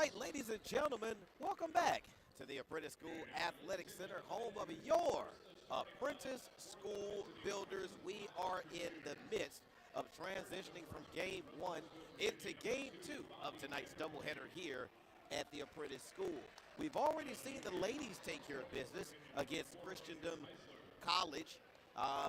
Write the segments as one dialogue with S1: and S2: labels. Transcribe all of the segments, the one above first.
S1: right, ladies and gentlemen, welcome back to the Apprentice School Athletic Center, home of your Apprentice School Builders. We are in the midst of transitioning from Game 1 into Game 2 of tonight's doubleheader here at the Apprentice School. We've already seen the ladies take care of business against Christendom College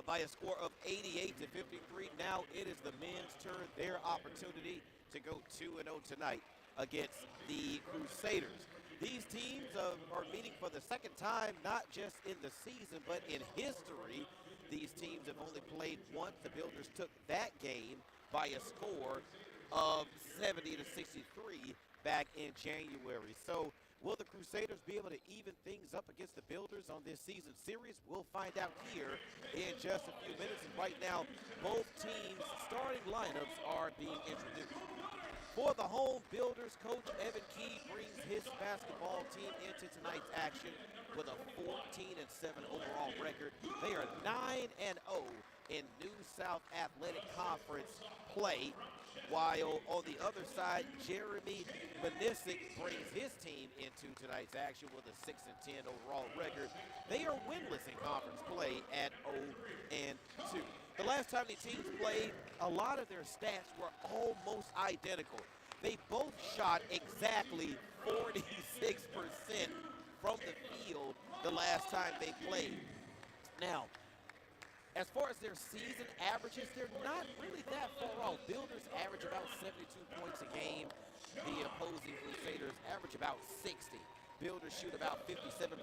S1: by a score of 88-53. Now it is the men's turn, their opportunity to go 2-0 tonight against the Crusaders. These teams are meeting for the second time, not just in the season, but in history. These teams have only played once. The Builders took that game by a score of 70-63 back in January. So will the Crusaders be able to even things up against the Builders on this season series? We'll find out here in just a few minutes. And right now, both teams' starting lineups are being introduced. For the home Builders, Coach Evan Key brings his basketball team into tonight's action with a 14-7 overall record. They are 9-0 in New South Athletic Conference play, while on the other side, Jeremy Manisic brings his team into tonight's action with a 6-10 overall record. They are winless in conference play at 0-2. The last time the teams played, a lot of their stats were almost identical. They both shot exactly 46% from the field the last time they played. Now, as far as their season averages, they're not really that far off. Builders average about 72 points a game. The opposing Crusaders average about 60. Builders shoot about 57%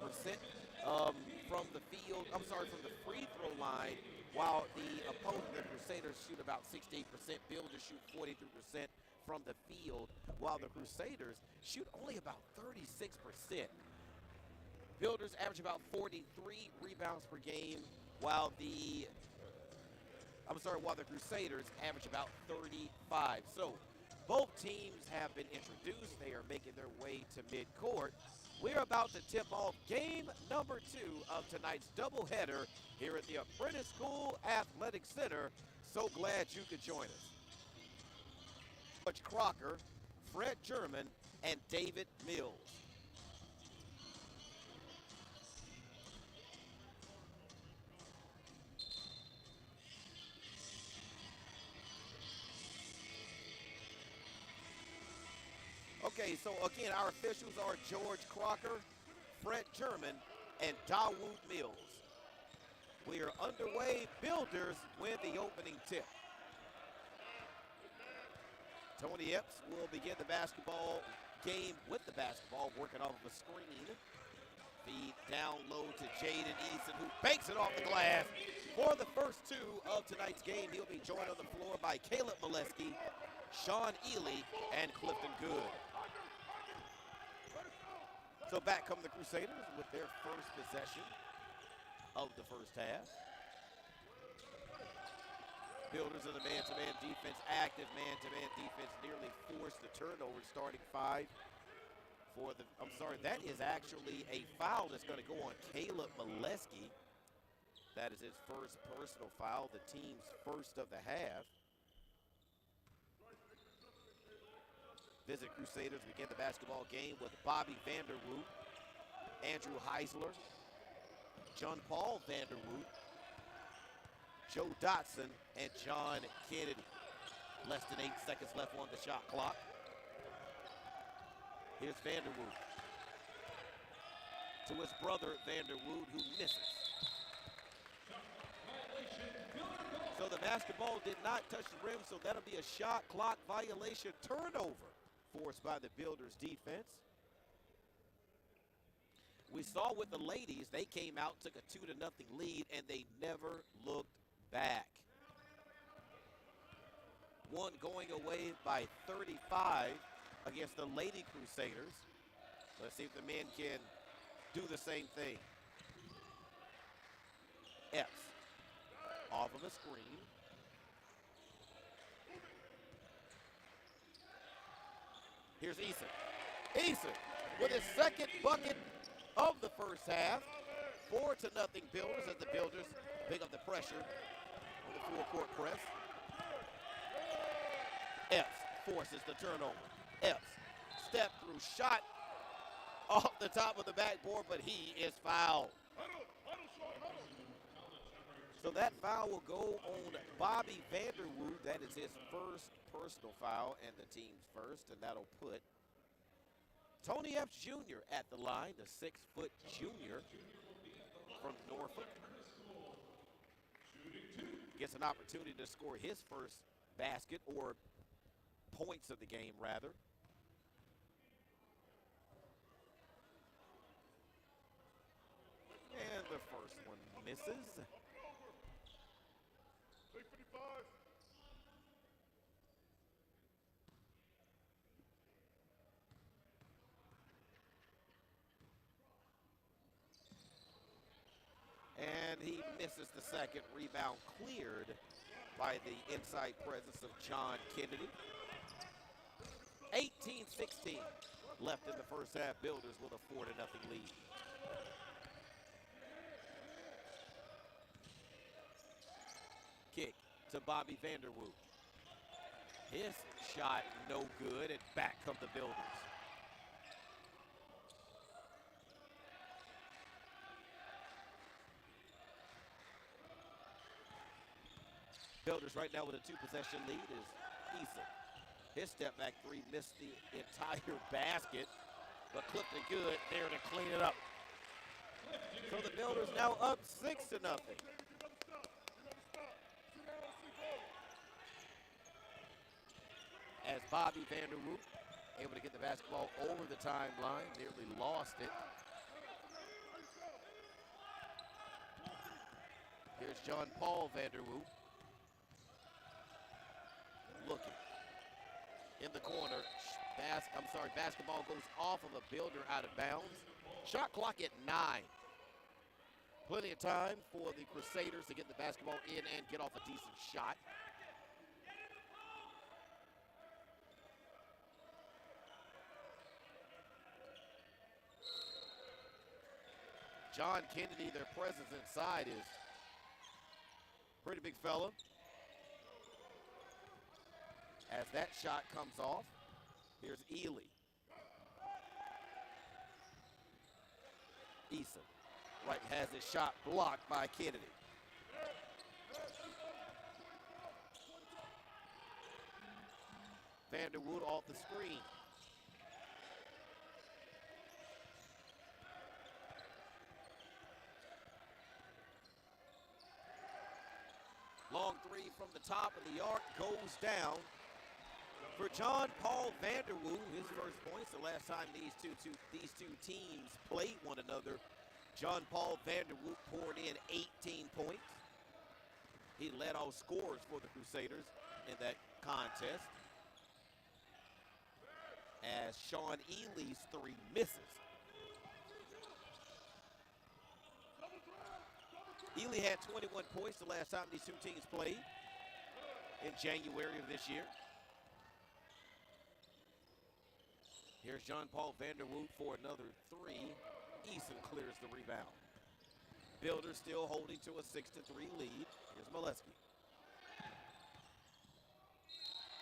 S1: from the field. From the free throw line, while the opponent, the Crusaders, shoot about 68%. Builders shoot 43% from the field, while the Crusaders shoot only about 36%. Builders average about 43 rebounds per game, while the Crusaders average about 35. So both teams have been introduced. They are making their way to midcourt. We're about to tip off game number 2 of tonight's doubleheader here at the Apprentice School Athletic Center. So glad you could join us. Coach Crocker, Fred German, and David Mills. Okay, so again, our officials are George Crocker, Fred German, and Dawood Mills. We are underway. Builders win the opening tip. Tony Epps will begin the basketball game with the basketball, working off of a screen. Feed down low to Jaden Eason, who banks it off the glass. For the first 2 of tonight's game, he'll be joined on the floor by Caleb Molesky, Sean Ely, and Clifton Good. So back come the Crusaders with their first possession of the first half. Builders in the man-to-man defense, active man-to-man defense, nearly forced the turnover, starting 5 for the, that is actually a foul that's going to go on Caleb Molesky. That is his first personal foul, the team's first of the half. Visit Crusaders begin the basketball game with Bobby Vanderwoot, Andrew Heisler, John Paul Vanderwoot, Joe Dotson, and John Kennedy. Less than 8 seconds left on the shot clock. Here's Vanderwoot to his brother Vanderwoot, who misses. So the basketball did not touch the rim, so that'll be a shot clock violation, turnover forced by the Builders defense. We saw with the ladies, they came out, took a 2-0 lead, and they never looked back. One going away by 35 against the Lady Crusaders. Let's see if the men can do the same thing. Epps off of a screen. Here's Eason. Eason with his second bucket of the first half. 4-0 Builders as the Builders pick up the pressure on the full-court press. Epps forces the turnover. Epps step through shot off the top of the backboard, but he is fouled. So that foul will go on Bobby Vanderwood. That is his first personal foul and the team's first, and that'll put Tony Epps Jr. at the line, the 6-foot junior from Norfolk. Gets an opportunity to score his first basket, or points of the game, rather. And the first one misses. And he misses the second. Rebound cleared by the inside presence of John Kennedy. 18-16 left in the first half. Builders with a 4-0 lead. Kick to Bobby Vanderwood. His shot no good, and back come the Builders. Builders right now with a 2-possession lead is Eason. His step back three missed the entire basket, but clipped it good there to clean it up. So the Builders now up 6-0. As Bobby Vanderwood able to get the basketball over the timeline, nearly lost it. Here's John Paul Vanderwood. Looking in the corner. Basketball goes off of a Builder out of bounds. Shot clock at 9. Plenty of time for the Crusaders to get the basketball in and get off a decent shot. John Kennedy, their presence inside, is pretty big fella. As that shot comes off, here's Ely. Eason right has his shot blocked by Kennedy. Vanderwood off the screen. Long three from the top of the arc goes down for John Paul Vanderwood. His first points the last time these two teams played one another. John Paul Vanderwood poured in 18 points. He led all scorers for the Crusaders in that contest, as Sean Ely's three misses. Ely had 21 points the last time these two teams played in January of this year. Here's John Paul Vanderwood for another three. Eason clears the rebound. Builders still holding to a 6-3 lead. Here's Molesky.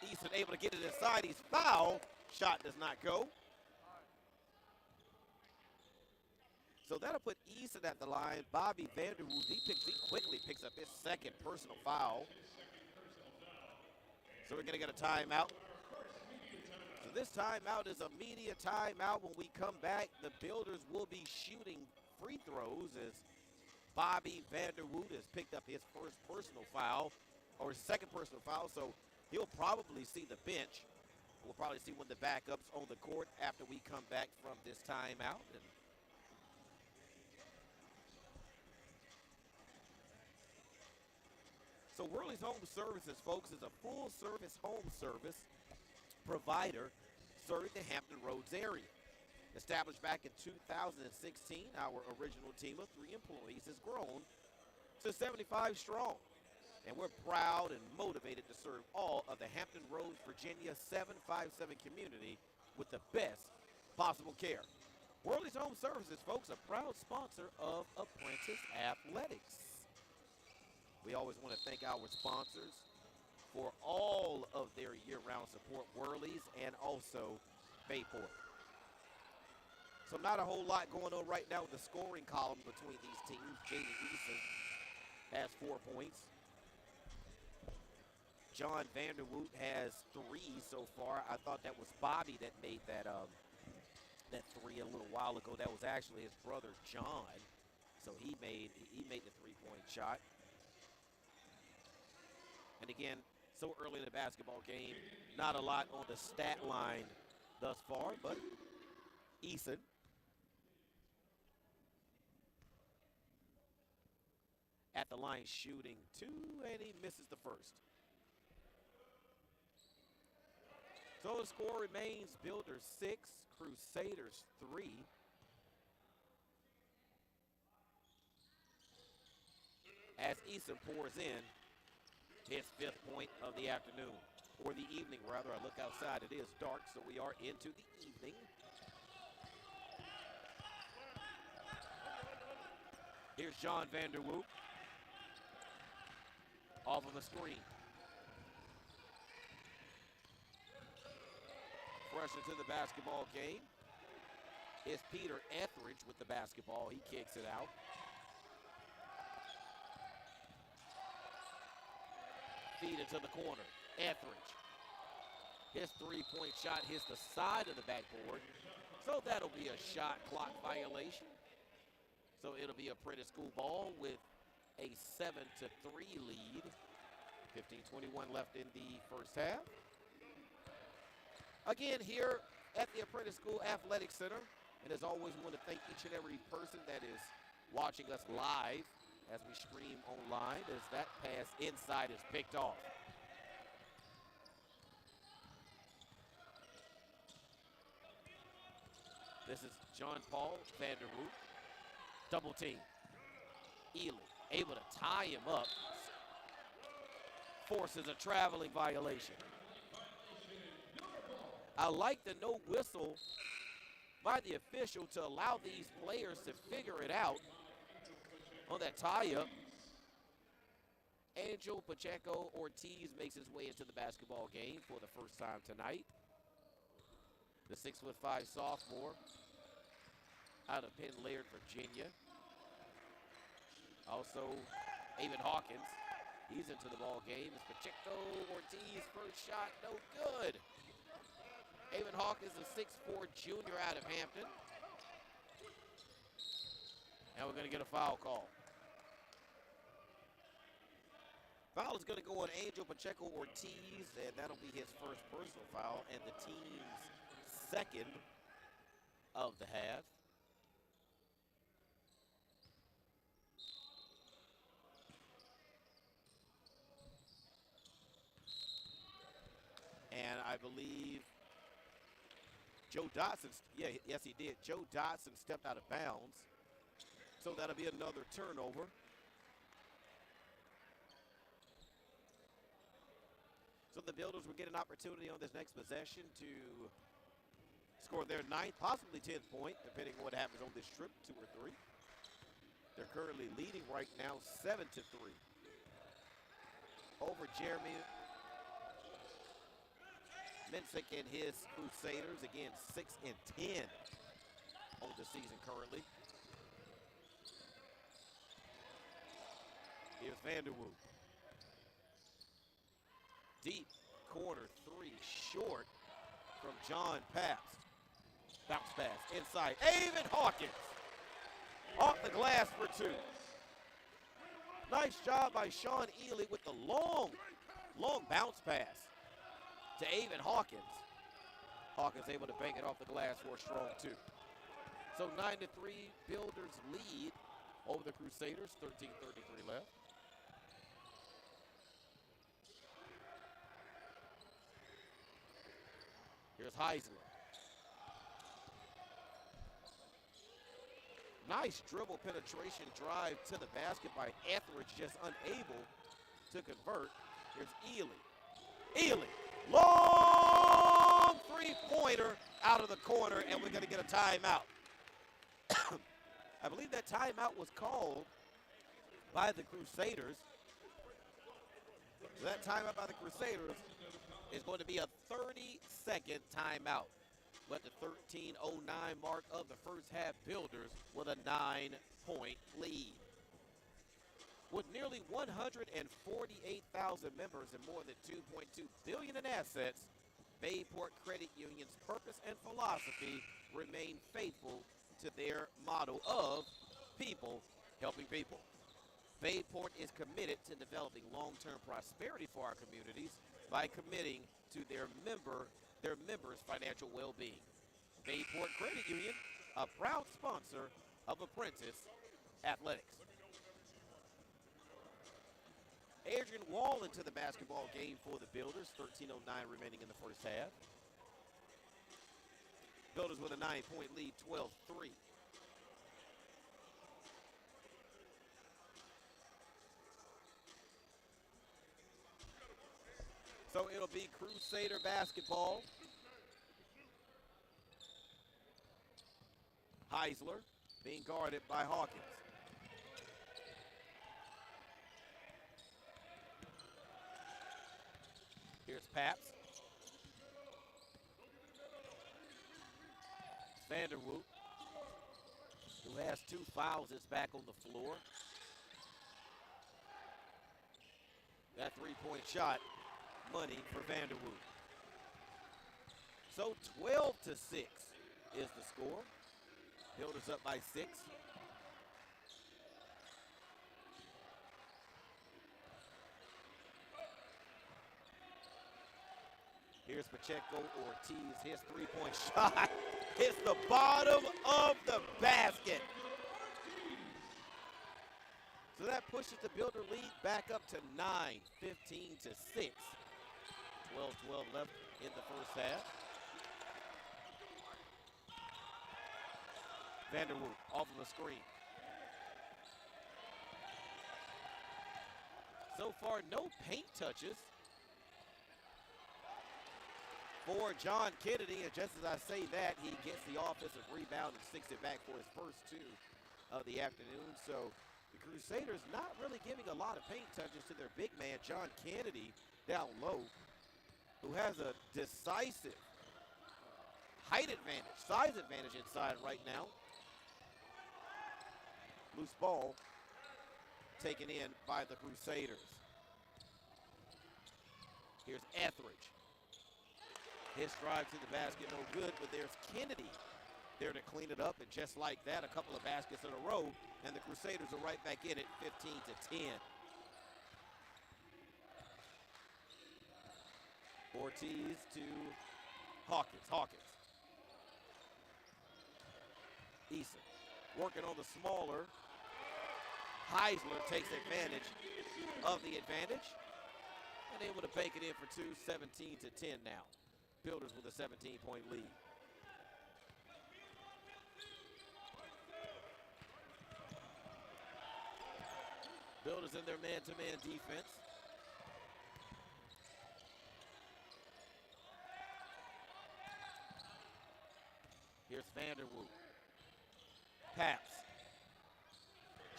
S1: Eason able to get it inside. He's fouled. Shot does not go. So that'll put Eason at the line. Bobby Vanderwood, he quickly picks up his second personal foul. So we're going to get a timeout. So this timeout is a media timeout. When we come back, the Builders will be shooting free throws as Bobby Vanderwood has picked up his first personal foul, or his second personal foul, so he'll probably see the bench. We'll probably see one of the backups on the court after we come back from this timeout. So Worley's Home Services, folks, is a full-service home service provider serving the Hampton Roads area. Established back in 2016, our original team of 3 employees has grown to 75 strong. And we're proud and motivated to serve all of the Hampton Roads, Virginia 757 community with the best possible care. Worley's Home Services, folks, a proud sponsor of Apprentice Athletics. We always want to thank our sponsors for all of their year-round support, Worley's and also Bayport. So not a whole lot going on right now with the scoring column between these teams. Jaden Eason has 4 points. John Vanderwoot has 3 so far. I thought that was Bobby that made that 3 a little while ago. That was actually his brother John. So he made the 3-point shot. And again, so early in the basketball game, not a lot on the stat line thus far, but Eason at the line shooting 2, and he misses the first. So the score remains Builders 6, Crusaders 3. As Eason pours in his 5th point of the afternoon, or the evening rather. I look outside, it is dark, so we are into the evening. Here's John Vanderwoot off of the screen. Fresh into the basketball game is Peter Etheridge with the basketball. He kicks it out. Feed into the corner. Etheridge. His 3-point shot hits the side of the backboard. So that'll be a shot clock violation. So it'll be Apprentice School ball with a 7-3 lead. 15:21 left in the first half. Again, here at the Apprentice School Athletic Center. And as always, we want to thank each and every person that is watching us live as we stream online, as that pass inside is picked off. This is John Paul Vanderwoot. Double team. Ely able to tie him up. Forces a traveling violation. I like the no whistle by the official to allow these players to figure it out on that tie-up. Angel Pacheco Ortiz makes his way into the basketball game for the first time tonight. The 6'5" sophomore out of Penn Laird, Virginia. Also, Avon Hawkins, he's into the ball game. It's Pacheco Ortiz, first shot, no good. Avon Hawkins, a 6'4" junior out of Hampton. And we're going to get a foul call. Foul is going to go on Angel Pacheco Ortiz, and that'll be his first personal foul and the team's second of the half. And I believe Joe Dotson, yes he did. Joe Dotson stepped out of bounds. So that'll be another turnover. So the Builders will get an opportunity on this next possession to score their 9th, possibly 10th point, depending on what happens on this trip, 2 or 3. They're currently leading right now 7-3 over Jeremy Mensick and his Crusaders. Again, 6-10 on the season currently. Here's Vanderwoot. Deep corner 3, short from John Pass. Bounce pass inside. Avon Hawkins off the glass for 2. Nice job by Sean Ely with the long bounce pass to Avon Hawkins. Hawkins able to bank it off the glass for a strong 2. So 9-3 Builders lead over the Crusaders. 13:33 left. Here's Heisler. Nice dribble penetration drive to the basket by Etheridge, just unable to convert. Here's Ely. Ely, long 3-pointer out of the corner, and we're going to get a timeout. I believe that timeout was called by the Crusaders. So that timeout by the Crusaders is going to be a 30-second timeout. but the 13:09 mark of the first half, Builders with a 9-point lead. With nearly 148,000 members and more than $2.2 billion in assets, Bayport Credit Union's purpose and philosophy remain faithful to their motto of people helping people. Bayport is committed to developing long-term prosperity for our communities by committing to their members' financial well-being. Bayport Credit Union, a proud sponsor of Apprentice Athletics. Adrian Wall into the basketball game for the Builders. 13:09 remaining in the first half. Builders with a 9-point lead, 12-3. So it'll be Crusader basketball. Heisler being guarded by Hawkins. Here's Paps. Vanderwoot, who has 2 fouls, is back on the floor. That 3-point shot, money for Vanderwoot. So 12-6 is the score. Builders up by 6. Here's Pacheco Ortiz. His 3-point shot hits the bottom of the basket. So that pushes the Builder lead back up to 9, 15-6. 12-12 left in the first half. Vanderwoot off of the screen. So far, no paint touches for John Kennedy, and just as I say that, he gets the offensive rebound and sticks it back for his first 2 of the afternoon. So the Crusaders not really giving a lot of paint touches to their big man, John Kennedy, down low, who has a decisive height advantage, size advantage inside right now. Loose ball taken in by the Crusaders. Here's Etheridge. His drive to the basket, no good, but there's Kennedy there to clean it up, and just like that, a couple of baskets in a row, and the Crusaders are right back in it, 15-10. Ortiz to Hawkins. Eason working on the smaller. Heisler takes advantage of the advantage and able to bank it in for 2, 17-10 now. Builders with a 17-point lead. Builders in their man-to-man defense. Here's Vanderwoot. Pass.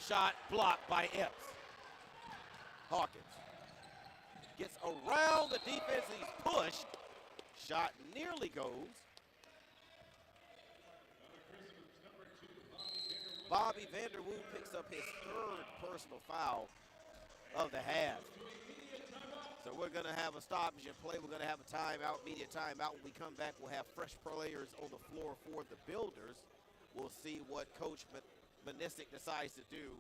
S1: Shot blocked by Epps. Hawkins gets around the defense. He's pushed. Shot nearly goes. Bobby Vanderwoot picks up his 3rd personal foul of the half. So we're going to have a stoppage in play. We're going to have a timeout, media timeout. When we come back, we'll have fresh players on the floor for the Builders. We'll see what Coach Manisic decides to do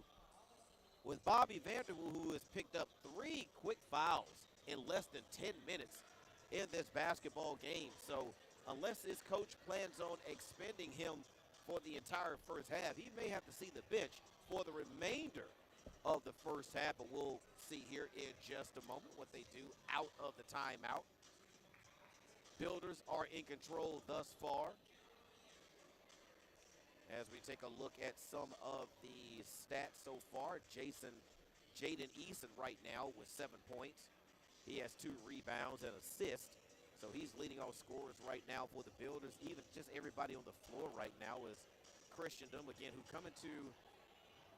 S1: with Bobby Vanderwoot, who has picked up 3 quick fouls in less than 10 minutes in this basketball game. So unless his coach plans on expending him for the entire first half, he may have to see the bench for the remainder of the first half, but we'll see here in just a moment what they do out of the timeout. Builders are in control thus far. As we take a look at some of the stats so far, Jaden Eason right now with 7 points. He has 2 rebounds and assists. So he's leading all scorers right now for the Builders. Even just everybody on the floor right now is Christendom, again, who come into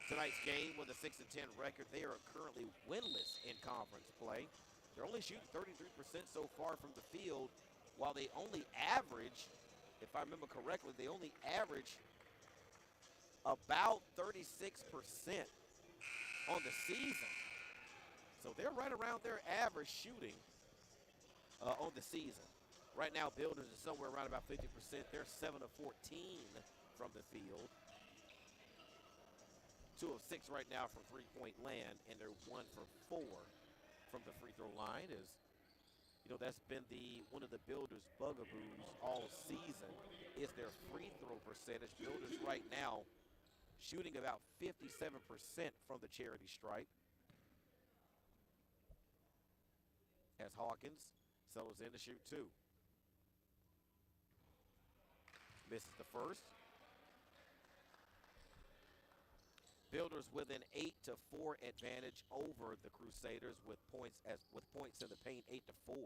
S1: tonight's game with a 6-10 record. They are currently winless in conference play. They're only shooting 33% so far from the field, while they only average if I remember correctly, they only average about 36% on the season. So they're right around their average shooting on the season. Right now, Builders is somewhere around about 50%. They're 7 of 14 from the field. 2 of 6 right now from three-point land, and they're 1 for 4 from the free throw line. That's been one of the Builders' bugaboos all season is their free throw percentage. Builders right now shooting about 57% from the charity stripe. As Hawkins settles in to shoot 2. Misses the first. Builders with an 8-4 advantage over the Crusaders with points in the paint 8-4.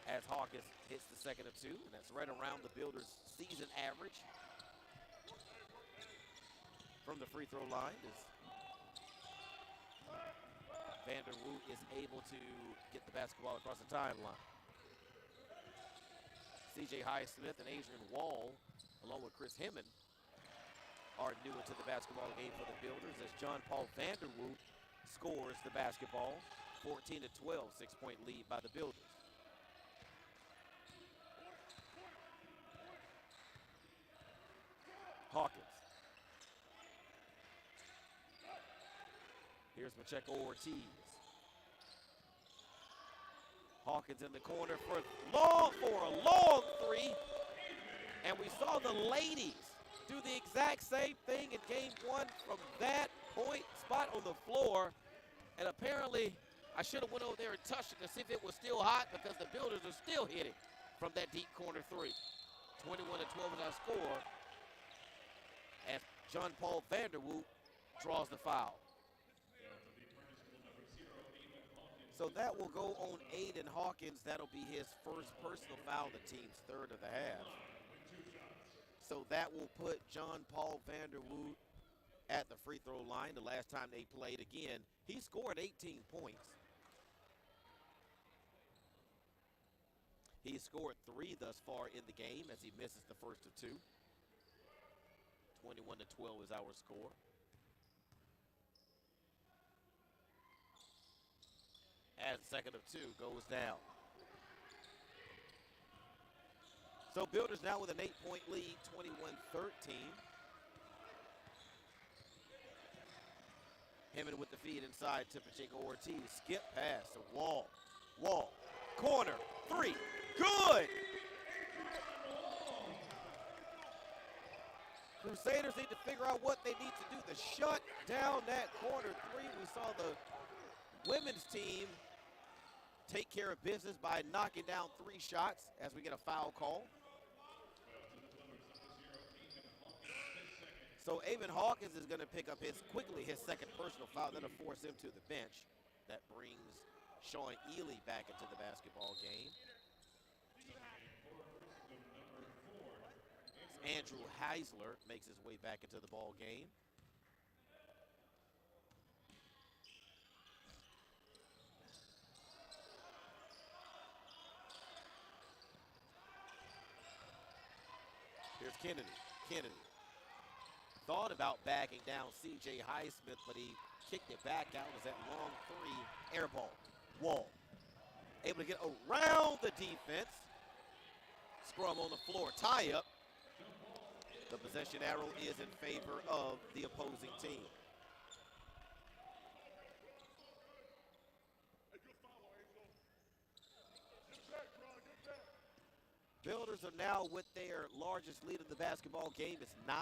S1: As Hawkins hits the second of 2, and that's right around the Builders' season average. From the free throw line is Vanderwoot is able to get the basketball across the timeline. C.J. Highsmith and Adrian Wall, along with Chris Hemmon, are new into the basketball game for the Builders as John Paul Vanderwoot scores the basketball. 14-12, 6-point lead by the Builders. Hawkins. Here's Pacheco Ortiz. Hawkins in the corner for a long 3. And we saw the ladies do the exact same thing in game 1 from that point spot on the floor. And apparently, I should have went over there and touched it to see if it was still hot because the Builders are still hitting from that deep corner 3. 21-12 is our score as John Paul Vanderwoot draws the foul. So that will go on Aiden Hawkins. That'll be his first personal foul, the team's third of the half. So that will put John Paul Vanderwoot at the free throw line. The last time they played again, he scored 18 points. He scored 3 thus far in the game as he misses the first of 2. 21-12 is our score. As the second of 2 goes down. So Builders now with an 8-point lead, 21-13. Hemmon with the feed inside to Pacheco Ortiz. Skip pass to Wall. Wall. Corner. 3. Good! Crusaders need to figure out what they need to do to shut down that corner 3. We saw the women's team take care of business by knocking down 3 shots as we get a foul call. So Aiden Hawkins is going to pick up his second personal foul. That'll force him to the bench. That brings Sean Ely back into the basketball game. Andrew Heisler makes his way back into the ball game. Here's Kennedy. Thought about backing down C.J. Highsmith, but he kicked it back out as that long 3 air ball. Wall. Able to get around the defense. Scrum on the floor. Tie up. The possession arrow is in favor of the opposing team. Builders are now with their largest lead in the basketball game. It's 9.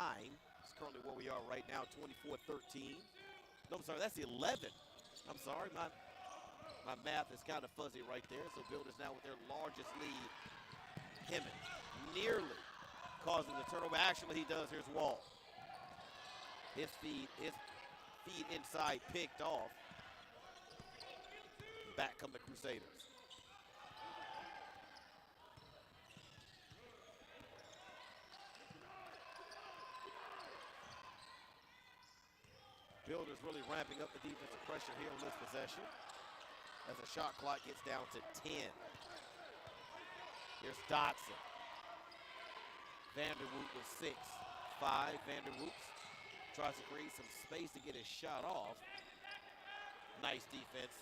S1: It's currently where we are right now, 24-13. No, I'm sorry, that's 11. I'm sorry, my math is kind of fuzzy right there. So Builders now with their largest lead. Hemmon nearly causing the turnover. Actually, he does. Here's Wall. His feed inside picked off. Back come the Crusaders. Builders really ramping up the defensive pressure here on this possession as the shot clock gets down to 10. Here's Dotson. Vanderwoot with 6. 5. Vanderwoot tries to create some space to get his shot off. Nice defense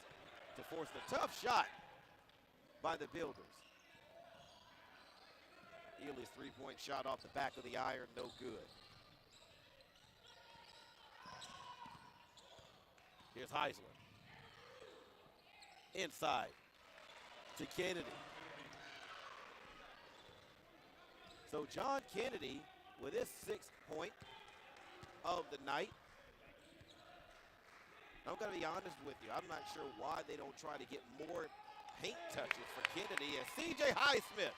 S1: to force the tough shot by the Builders. Ely's three-point shot off the back of the iron, no good. Here's Heisler. Inside to Kennedy. So John Kennedy with his 6th point of the night. I'm going to be honest with you. I'm not sure why they don't try to get more paint touches for Kennedy as C.J. Highsmith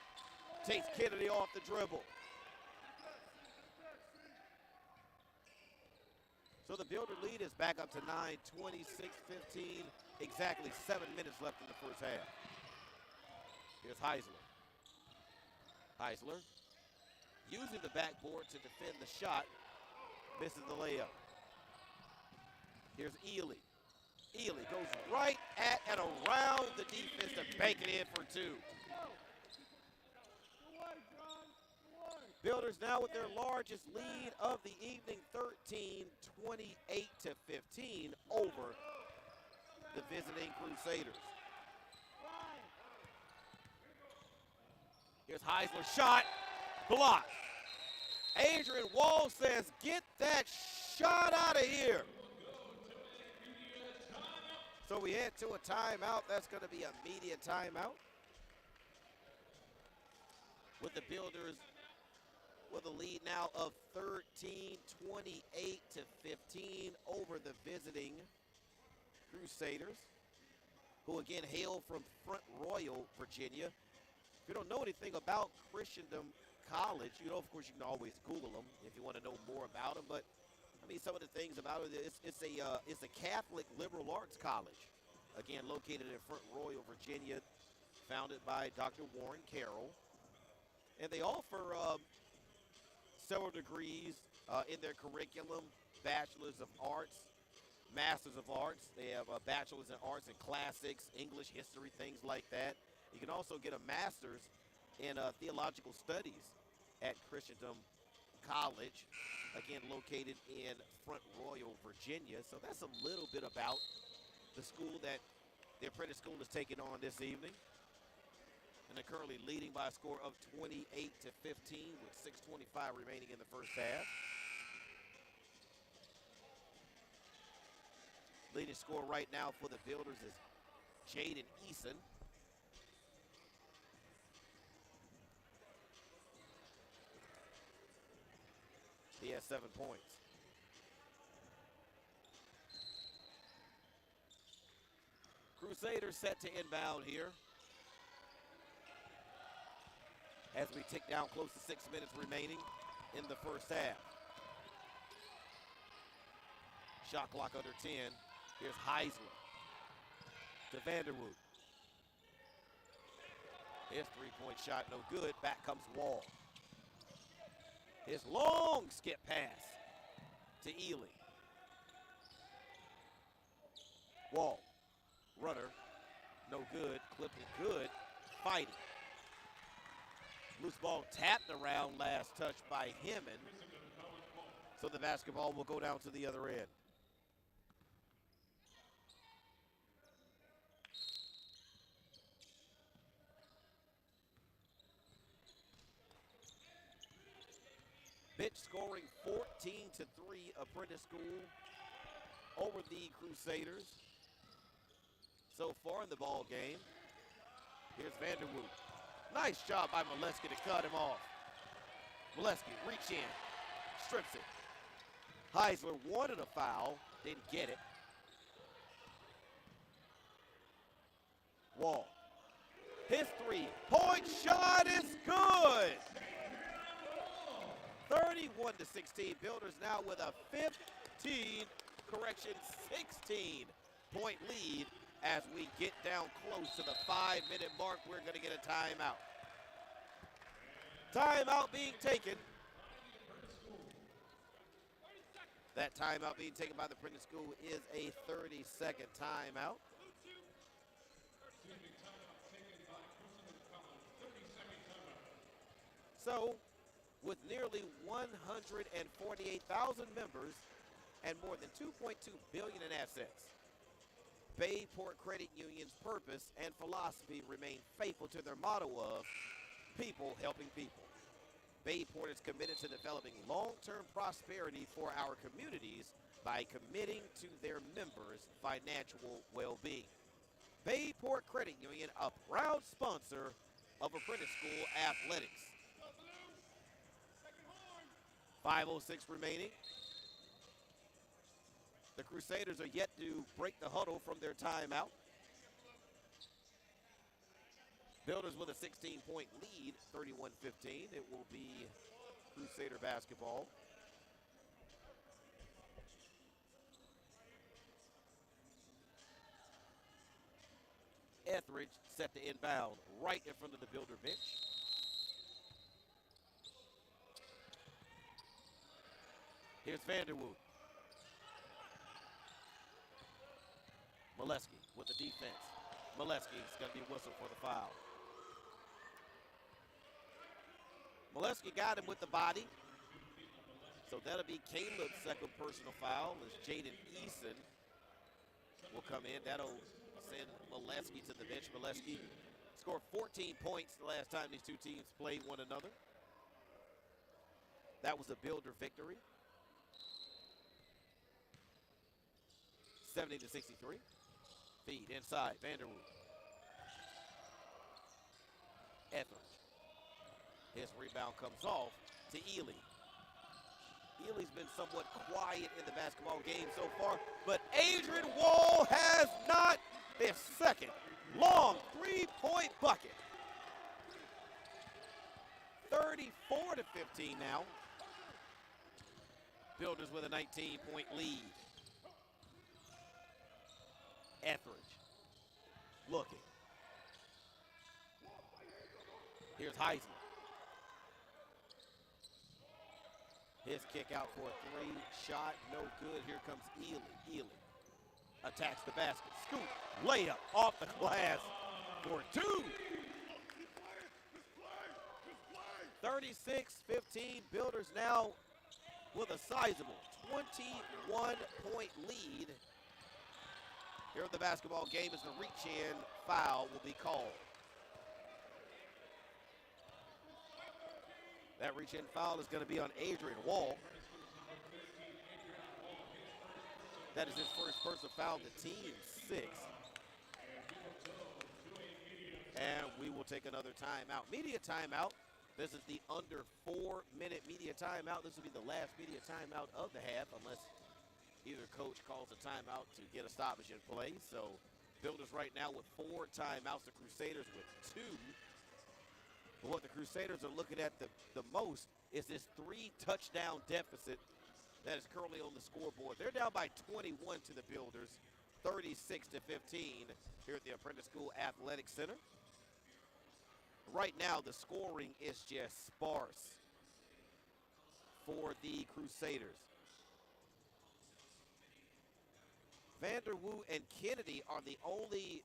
S1: takes Kennedy off the dribble. So the Builder lead is back up to 9, 26-15, exactly 7 minutes left in the first half. Here's Heisler. Heisler using the backboard to defend the shot, misses the layup. Here's Ely. Ely goes right at and around the defense to bank it in for 2. Builders now with their largest lead of the evening, 13, 28-15 over the visiting Crusaders. Here's Heisler's shot, blocked. Adrian Wall says, get that shot out of here. So we head to a timeout. That's going to be a media timeout. With the Builders with a lead now of 13, 28-15 over the visiting Crusaders, who again hail from Front Royal, Virginia. If you don't know anything about Christendom College, you know, of course, you can always Google them if you want to know more about them. But I mean, some of the things about it, it's a Catholic liberal arts college, again located in Front Royal, Virginia, founded by Dr. Warren Carroll, and they offer several degrees in their curriculum: Bachelor's of Arts, Master's of Arts. They have a Bachelor's in Arts and Classics, English, History, things like that. You can also get a Master's in Theological Studies at Christendom College, again located in Front Royal, Virginia. So that's a little bit about the school that the Apprentice School is taking on this evening. And they're currently leading by a score of 28-15 with 6:25 remaining in the first half. Leading scorer right now for the Builders is Jaden Eason. He has 7 points. Crusaders set to inbound here, as we tick down close to 6 minutes remaining in the first half. Shot clock under 10. Here's Heisler to Vanderwoot. His three-point shot no good. Back comes Wall. His long skip pass to Ely. Wall, runner, no good. Clipping good, fighting. Loose ball tapped around, last touch by Hammond. So the basketball will go down to the other end. Bitch scoring 14-3, Apprentice School over the Crusaders so far in the ball game. Here's Vanderwoot. Nice job by Molesky to cut him off. Molesky, reach in, strips it. Heisler wanted a foul, didn't get it. Wall. His three-point shot is good. 31-16. Builders now with a 16-point lead. As we get down close to the 5-minute mark, we're going to get a timeout. Timeout being taken. That timeout being taken by the Apprentice School is a 30-second timeout. So, with nearly 148,000 members and more than $2.2 billion in assets, Bayport Credit Union's purpose and philosophy remain faithful to their motto of people helping people. Bayport is committed to developing long-term prosperity for our communities by committing to their members' financial well-being. Bayport Credit Union, a proud sponsor of Apprentice School Athletics. 5:06 remaining. The Crusaders are yet to break the huddle from their timeout. Builders with a 16-point lead, 31-15. It will be Crusader basketball. Etheridge set to inbound right in front of the Builder bench. Here's Vanderwood. Molesky with the defense. Molesky's going to be whistled for the foul. Molesky got him with the body. So that'll be Caleb's second personal foul as Jaden Eason will come in. That'll send Molesky to the bench. Molesky scored 14 points the last time these two teams played one another. That was a Builder victory. 70-63. Feed inside, Vanderwood. Etheridge. His rebound comes off to Ely. Ely's been somewhat quiet in the basketball game so far, but Adrian Wall has not his second long three-point bucket. 34-15 now. Builders with a 19-point lead. Etheridge looking. Here's Heisman. His kick out for a three. Shot, no good. Here comes Ely. Ely attacks the basket. Scoop, layup off the glass for two. 36-15. Builders now with a sizable 21-point lead. Here in the basketball game as the reach-in foul will be called. That reach-in foul is going to be on Adrian Wall. That is his first personal foul, the team's sixth. And we will take another timeout. Media timeout. This is the under 4-minute media timeout. This will be the last media timeout of the half unless either coach calls a timeout to get a stoppage in play. So Builders right now with 4 timeouts, the Crusaders with 2. But what the Crusaders are looking at the most is this 3-touchdown deficit that is currently on the scoreboard. They're down by 21 to the Builders, 36-15 here at the Apprentice School Athletic Center. Right now the scoring is just sparse for the Crusaders. Vanderwood and Kennedy are the only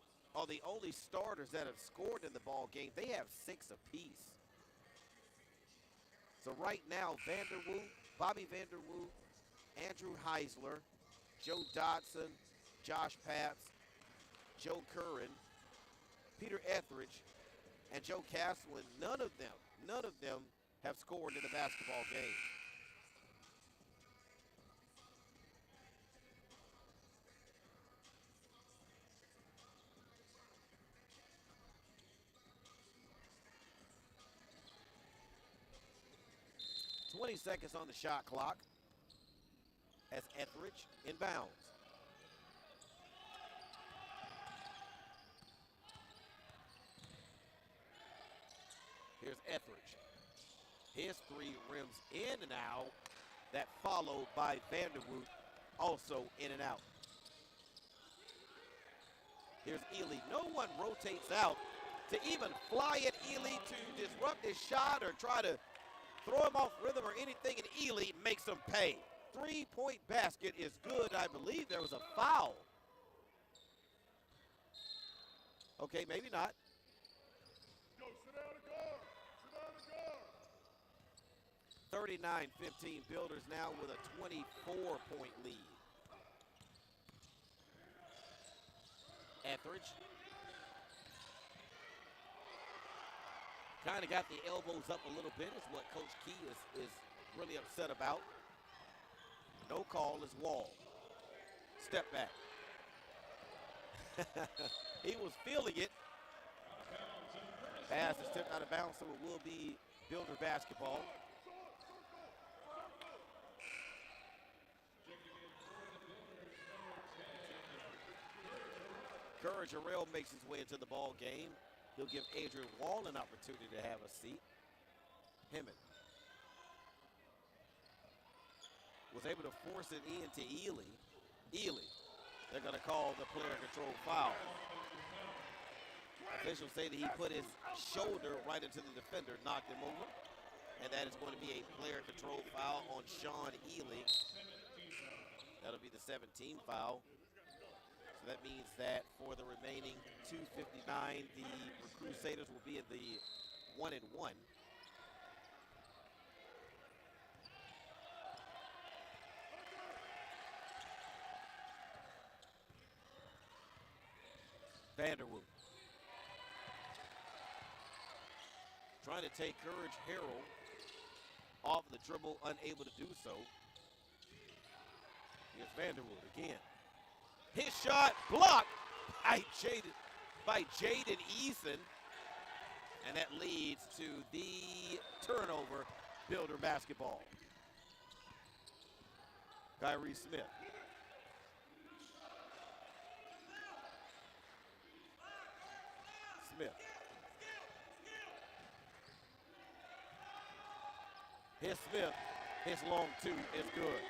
S1: starters that have scored in the ball game. They have 6 apiece. So right now, Vanderwood, Bobby Vanderwood, Andrew Heisler, Joe Dodson, Josh Papps, Joe Curran, Peter Etheridge, and Joe Castlin, none of them have scored in the basketball game. .20 seconds on the shot clock as Etheridge inbounds. Here's Etheridge. His 3 rims in and out. That followed by Vanderwood, also in and out. Here's Ely. No one rotates out to even fly at Ely to disrupt his shot or try to throw him off rhythm or anything, and Ely makes him pay. 3-point basket is good. I believe there was a foul. Okay, maybe not.
S2: Yo, sit down the guard. Sit down the guard.
S1: 39-15, Builders now with a 24-point lead. Etheridge kind of got the elbows up a little bit is what Coach Key is really upset about. No call is Wall. Step back. He was feeling it. Pass is tipped out of bounds, so it will be Builder basketball. Courage Harrell makes his way into the ball game. He'll give Adrian Wall an opportunity to have a seat. Hemmett was able to force it into Ely. They're going to call the player control foul. Officials say that he put his shoulder right into the defender, knocked him over. And that is going to be a player control foul on Sean Ely. That'll be the 17th foul. So that means that for the remaining 2:59, the Crusaders will be in the 1-and-1. Vanderwood trying to take Courage Harrell off the dribble, unable to do so. Here's Vanderwood again. His shot blocked by Jaden Eason, and that leads to the turnover, Builder basketball. Kyrie Smith. His long two is good.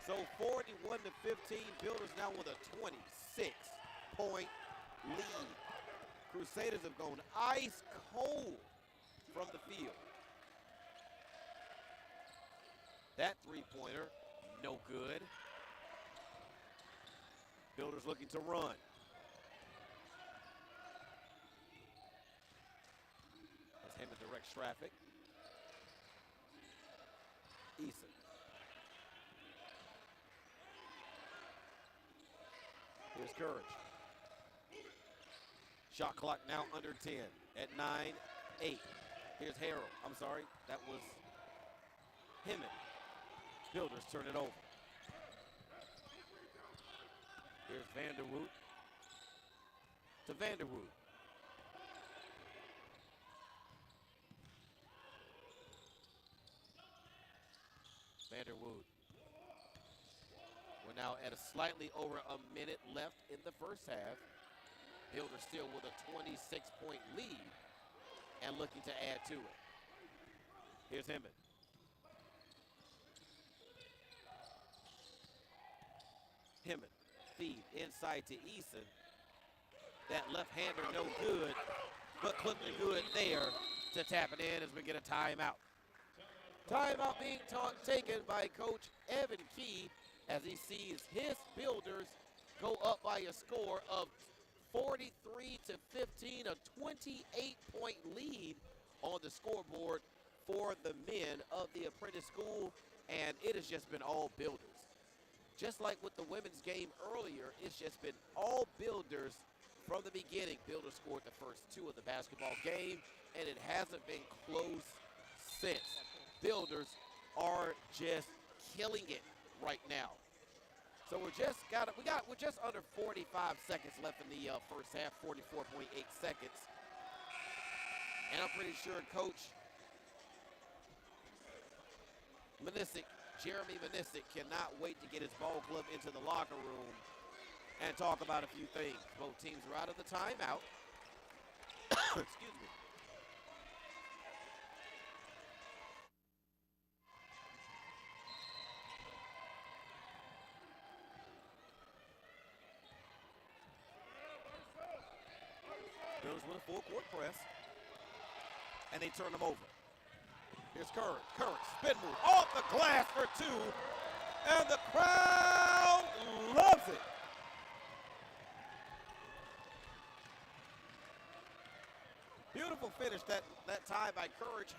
S1: So 41-15, Builders now with a 26-point lead. Crusaders have gone ice cold from the field. That three-pointer, no good. Builders looking to run. That's him in direct traffic. Eason. Here's Courage. Shot clock now under 10 at 9-8. Here's Harrell. I'm sorry, that was Hemmett. Builders turn it over. Here's Vanderwood to Vanderwood. Vanderwood. We're now at a slightly over a minute left in the first half. Builders still with a 26-point lead and looking to add to it. Here's Hemmett. Hemmett, feed inside to Eason. That left-hander no good, but Clifton good there to tap it in as we get a timeout. Timeout being taken by Coach Evan Key as he sees his Builders go up by a score of 43-15, a 28-point lead on the scoreboard for the men of the Apprentice School, and it has just been all Builders. Just like with the women's game earlier, it's just been all Builders from the beginning. Builders scored the first two of the basketball game, and it hasn't been close since. Builders are just killing it right now. So we're just under 45 seconds left in the first half, 44.8 seconds. And I'm pretty sure Coach Jeremy Manisic cannot wait to get his ball club into the locker room and talk about a few things. Both teams are out of the timeout. Excuse me. Bills with a full court press, and they turn them over. Here's Courage. Courage, spin move, off the glass for two, and the crowd loves it. Beautiful finish that time by Courage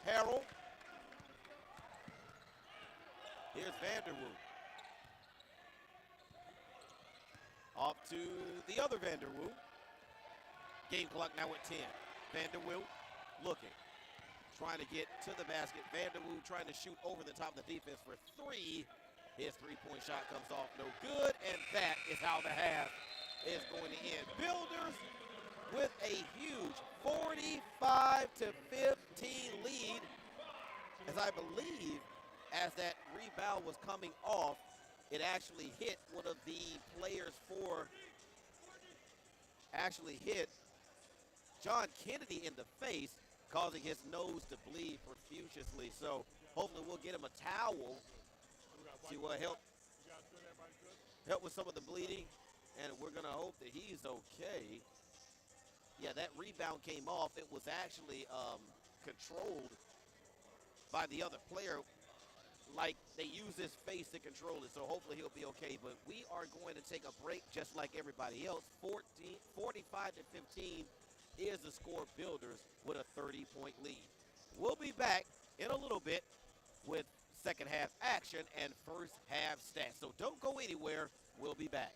S1: Harrell. Here's Vanderwood. Off to the other Vanderwood. Game clock now at 10. Vanderwood looking. Trying to get to the basket. Vanderwood trying to shoot over the top of the defense for three. His three-point shot comes off no good, and that is how the half is going to end. Builders with a huge 45-15 lead, as I believe as that rebound was coming off, it actually hit one of the players hit John Kennedy in the face, causing his nose to bleed profusely. So hopefully we'll get him a towel to help with some of the bleeding, and we're going to hope that he's okay. Yeah, that rebound came off. It was actually controlled by the other player, like they used his face to control it, so hopefully he'll be okay. But we are going to take a break just like everybody else. 45-15 is the score. Builders with a 30-point lead. We'll be back in a little bit with second half action and first half stats. So don't go anywhere. We'll be back.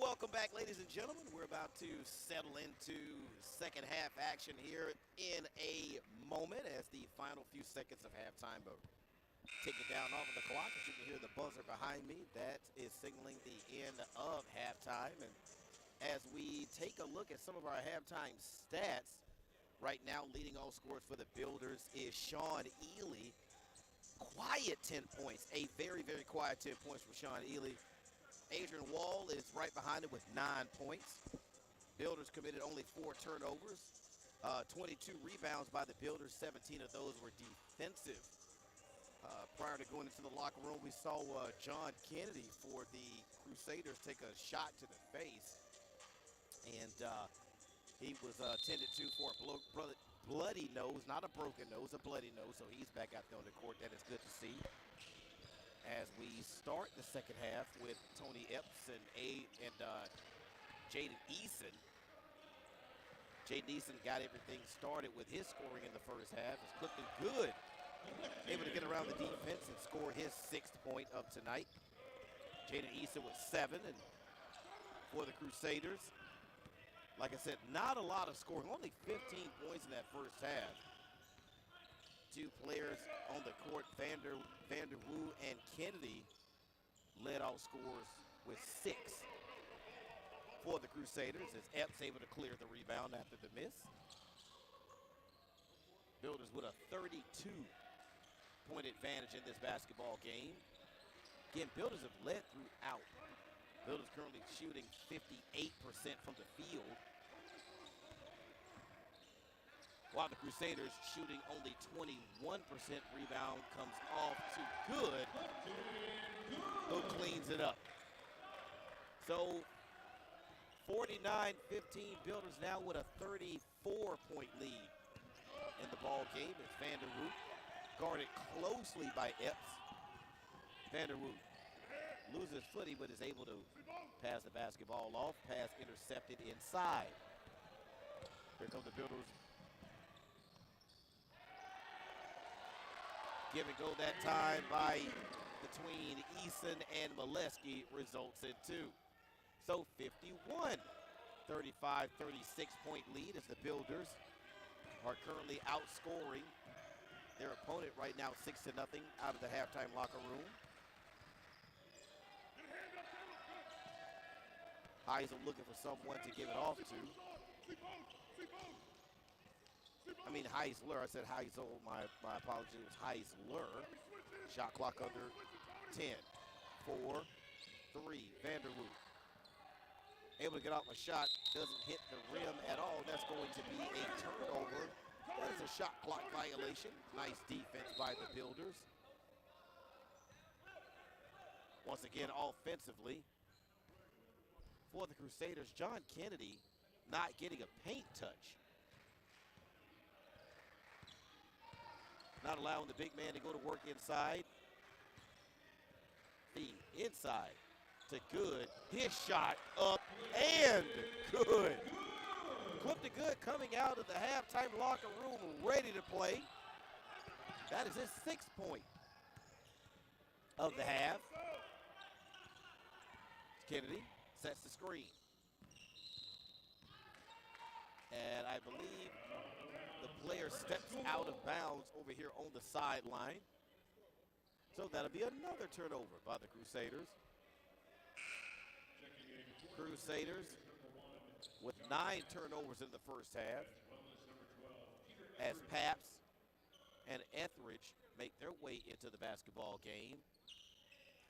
S1: Welcome back, ladies and gentlemen. We're about to settle into second half action here in a moment as the final few seconds of halftime are ticking down off of the clock. As you can hear the buzzer behind me, that is signaling the end of halftime. And as we take a look at some of our halftime stats, right now leading all scores for the Builders is Sean Ely. Quiet 10 points, a very, very quiet 10 points from Sean Ely. Adrian Wall is right behind him with 9 points. Builders committed only 4 turnovers, 22 rebounds by the Builders. 17 of those were defensive. Prior to going into the locker room, we saw John Kennedy for the Crusaders take a shot to the face. And he was tended to for a bloody nose, not a broken nose, a bloody nose. So he's back out there on the court. That is good to see. As we start the second half with Tony Epps and Jaden Eason. Jaden Eason got everything started with his scoring in the first half. It's looking good. Able to get around the defense and score his 6th point of tonight. Jaden Eason with 7 and for the Crusaders. Like I said, not a lot of scoring, only 15 points in that first half. 2 players on the court, Vanderwoo and Kennedy, led all scorers with 6 for the Crusaders as Epps able to clear the rebound after the miss. Builders with a 32-point advantage in this basketball game. Again, Builders have led throughout. Builders currently shooting 58% from the field, while the Crusaders shooting only 21%. Rebound comes off too good. Who cleans it up? So 49-15, Builders now with a 34-point lead in the ball game as Vanderwoo guarded closely by Epps. Vanderwoo loses footing but is able to pass the basketball off. Pass intercepted inside. Here comes the Builders. Give and go that time by between Eason and Molesky results in 2. So 51, 35, 36-point lead as the Builders are currently outscoring their opponent right now 6-0 out of the halftime locker room. Heisel looking for someone to give it off to. I mean Heisler, I said Heisel, my apology, it was Heisler. Shot clock under 10, 4, 3, Vanderwoo. Able to get off a shot, doesn't hit the rim at all. That's going to be a turnover. That is a shot clock violation. Nice defense by the Builders. Once again, offensively, for the Crusaders, John Kennedy not getting a paint touch. Not allowing the big man to go to work inside. The inside to Good. His shot up and good. Clip to Good coming out of the halftime locker room ready to play. That is his 6th point of the half. Kennedy sets the screen. And I believe the player steps out of bounds over here on the sideline. So that'll be another turnover by the Crusaders. Crusaders with 9 turnovers in the first half as Paps and Etheridge make their way into the basketball game.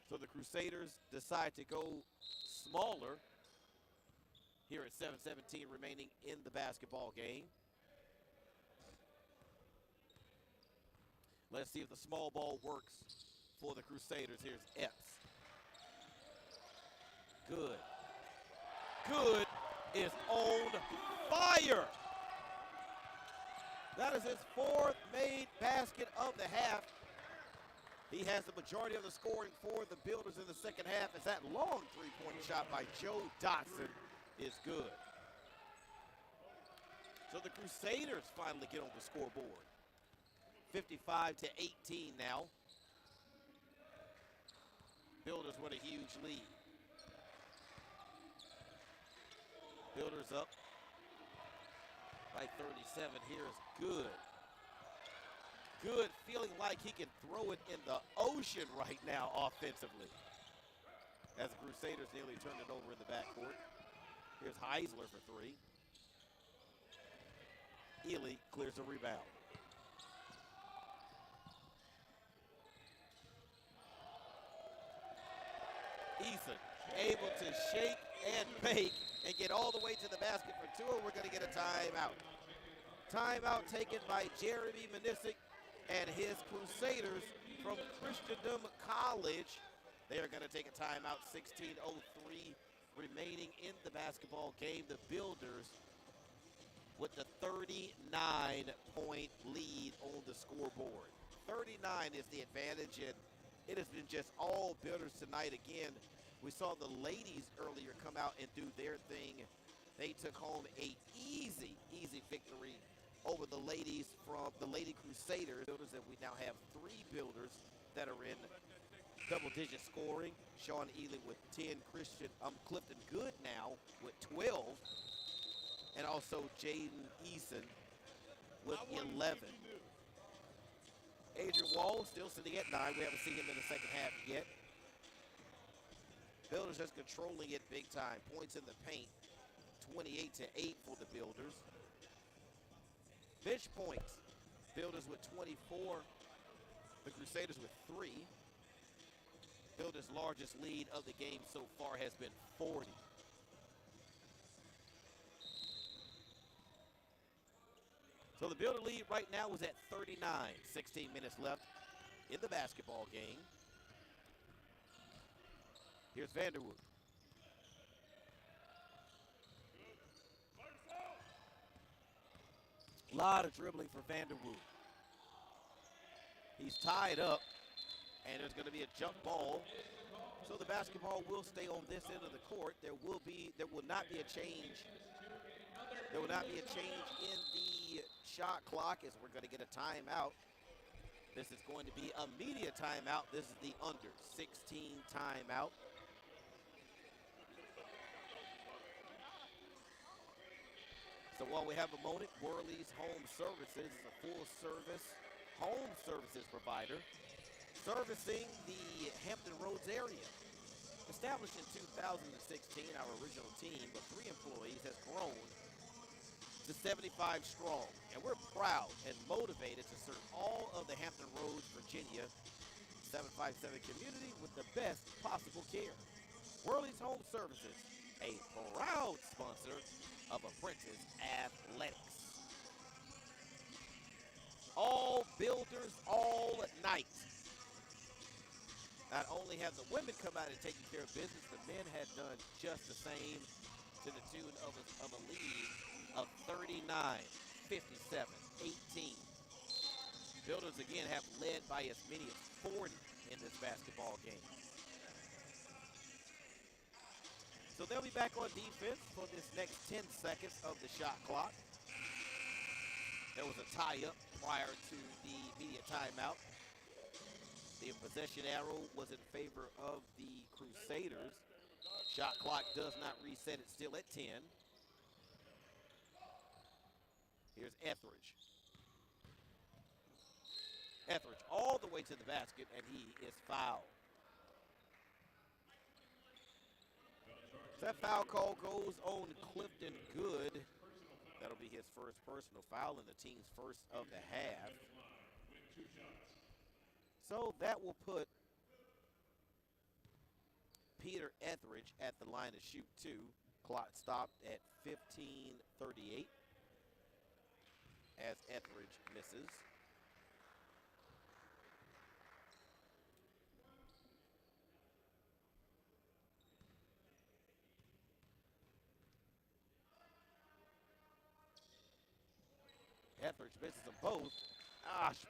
S1: So the Crusaders decide to go smaller here at 7:17 remaining in the basketball game. Let's see if the small ball works for the Crusaders. Here's Epps. Good. Good is on fire. That is his 4th made basket of the half. He has the majority of the scoring for the Builders in the second half as that long 3-point shot by Joe Dotson is good. So the Crusaders finally get on the scoreboard. 55-18 now. Builders with a huge lead. Builders up by 37. Here is Good. Good, feeling like he can throw it in the ocean right now offensively, as the Crusaders nearly turned it over in the backcourt. Here's Heisler for three. Ely clears the rebound. Eason able to shake and bake and get all the way to the basket for two, and we're going to get a timeout. Timeout taken by Jeremy Manisic and his Crusaders from Christendom College. They are going to take a timeout. 16:03 remaining in the basketball game. The Builders with the 39-point lead on the scoreboard. 39 is the advantage, and it has been just all Builders tonight. Again, we saw the ladies earlier come out and do their thing. They took home a easy victory over the ladies from the Lady Crusaders. Builders, that we now have three Builders that are in double-digit scoring. Sean Ely with 10, Clifton Good now with 12, and also Jaden Eason with 11. Adrian Wall still sitting at 9. We haven't seen him in the second half yet. Builders just controlling it big time. Points in the paint, 28-8 for the Builders. Bench points, Builders with 24, the Crusaders with 3. Builders' largest lead of the game so far has been 40. So the Builder lead right now is at 39. 16 minutes left in the basketball game. Here's Vanderwood. A lot of dribbling for Vanderwood. He's tied up, and there's going to be a jump ball. So the basketball will stay on this end of the court. There will not be a change. There will not be a change in the shot clock, as we're going to get a timeout. This is going to be a media timeout. This is the under 16 timeout. So while we have a moment, Worley's Home Services is a full-service home services provider servicing the Hampton Roads area. Established in 2016, our original team of 3 employees has grown to 75 strong, and we're proud and motivated to serve all of the Hampton Roads, Virginia 757 community with the best possible care. Worley's Home Services, a proud sponsor of Apprentice Athletics. All Builders, all night. Not only have the women come out and taken care of business, the men had done just the same, to the tune of a lead of 39, 57, 18. Builders again have led by as many as 40 in this basketball game. So they'll be back on defense for this next 10 seconds of the shot clock. There was a tie-up prior to the media timeout. The possession arrow was in favor of the Crusaders. Shot clock does not reset. It's still at 10. Here's Etheridge. Etheridge all the way to the basket, and he is fouled. That foul call goes on Clifton Good. That'll be his first personal foul and the team's first of the half. So that will put Peter Etheridge at the line to shoot 2. Clock stopped at 15:38 as Etheridge misses. Etheridge misses them both.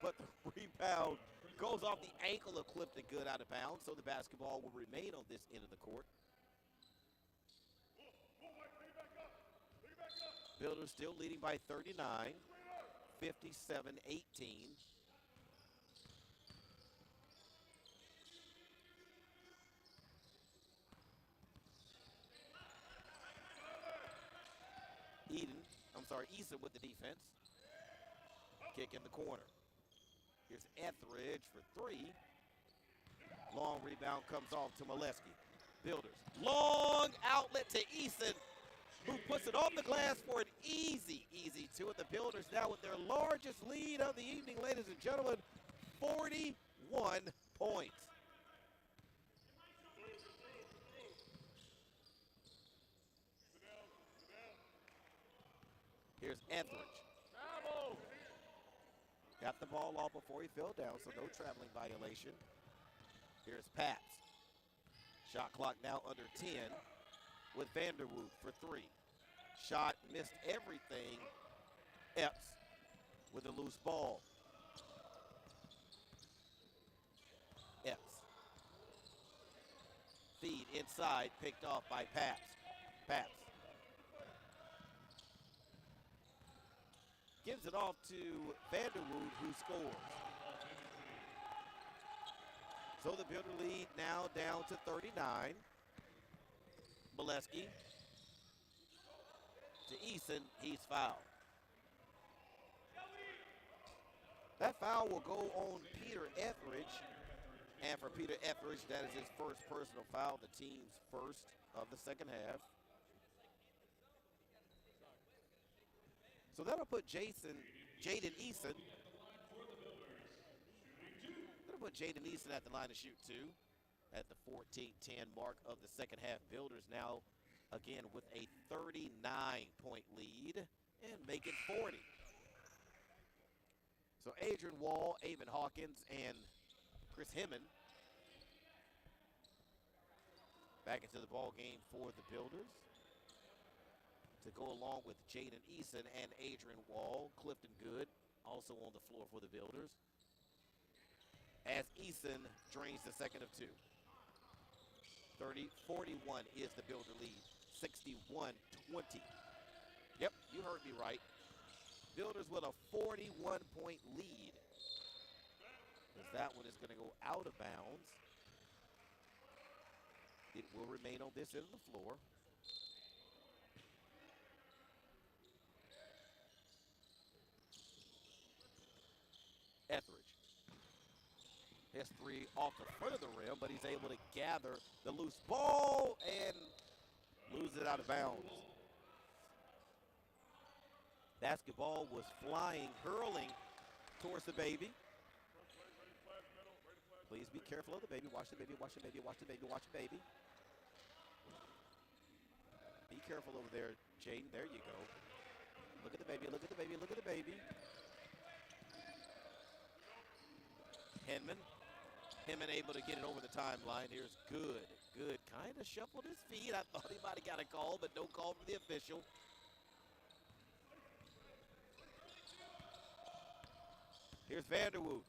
S1: But the rebound goes off the ankle of Clifton Good out of bounds, so the basketball will remain on this end of the court. Builders still leading by 39, 57-18. Eason with the defense. Kick in the corner. Here's Etheridge for three. Long rebound comes off to Molesky. Builders. Long outlet to Eason, who puts it on the glass for an easy two. And the Builders now with their largest lead of the evening, ladies and gentlemen, 41 points. Here's Etheridge. Got the ball off before he fell down, so no traveling violation. Here's Pats. Shot clock now under 10 with Vanderwood for three. Shot missed everything. Epps with a loose ball. Epps. Feed inside, picked off by Pats. Pats. Gives it off to Vanderwood, who scores. So the Builder lead now down to 39. Molesky to Eason, he's fouled. That foul will go on Peter Etheridge. And for Peter Etheridge, that is his first personal foul, the team's first of the second half. So that'll put Jaden Eason. That'll put Jaden Eason at the line to shoot two at the 14-10 mark of the second half. Builders now, again, with a 39-point lead and make it 40. So Adrian Wall, Avon Hawkins, and Chris Hemmon back into the ball game for the Builders to go along with Jaden Eason and Adrian Wall. Clifton Good also on the floor for the Builders as Eason drains the second of two. 30-41 is the Builder lead. 61-20. Yep, you heard me right. Builders with a 41-point lead. As that one is going to go out of bounds. It will remain on this end of the floor. Etheridge has three off the front of the rim, but he's able to gather the loose ball and lose it out of bounds. Basketball was flying, hurling towards the baby. Please be careful of the baby. Watch the baby, watch the baby, watch the baby, watch the baby. Be careful over there, Jaden. There you go. Look at the baby, look at the baby, look at the baby. Henman able to get it over the timeline. Here's Good. Good kind of shuffled his feet. I thought he might have got a call, but no call from the official. Here's Vanderwood.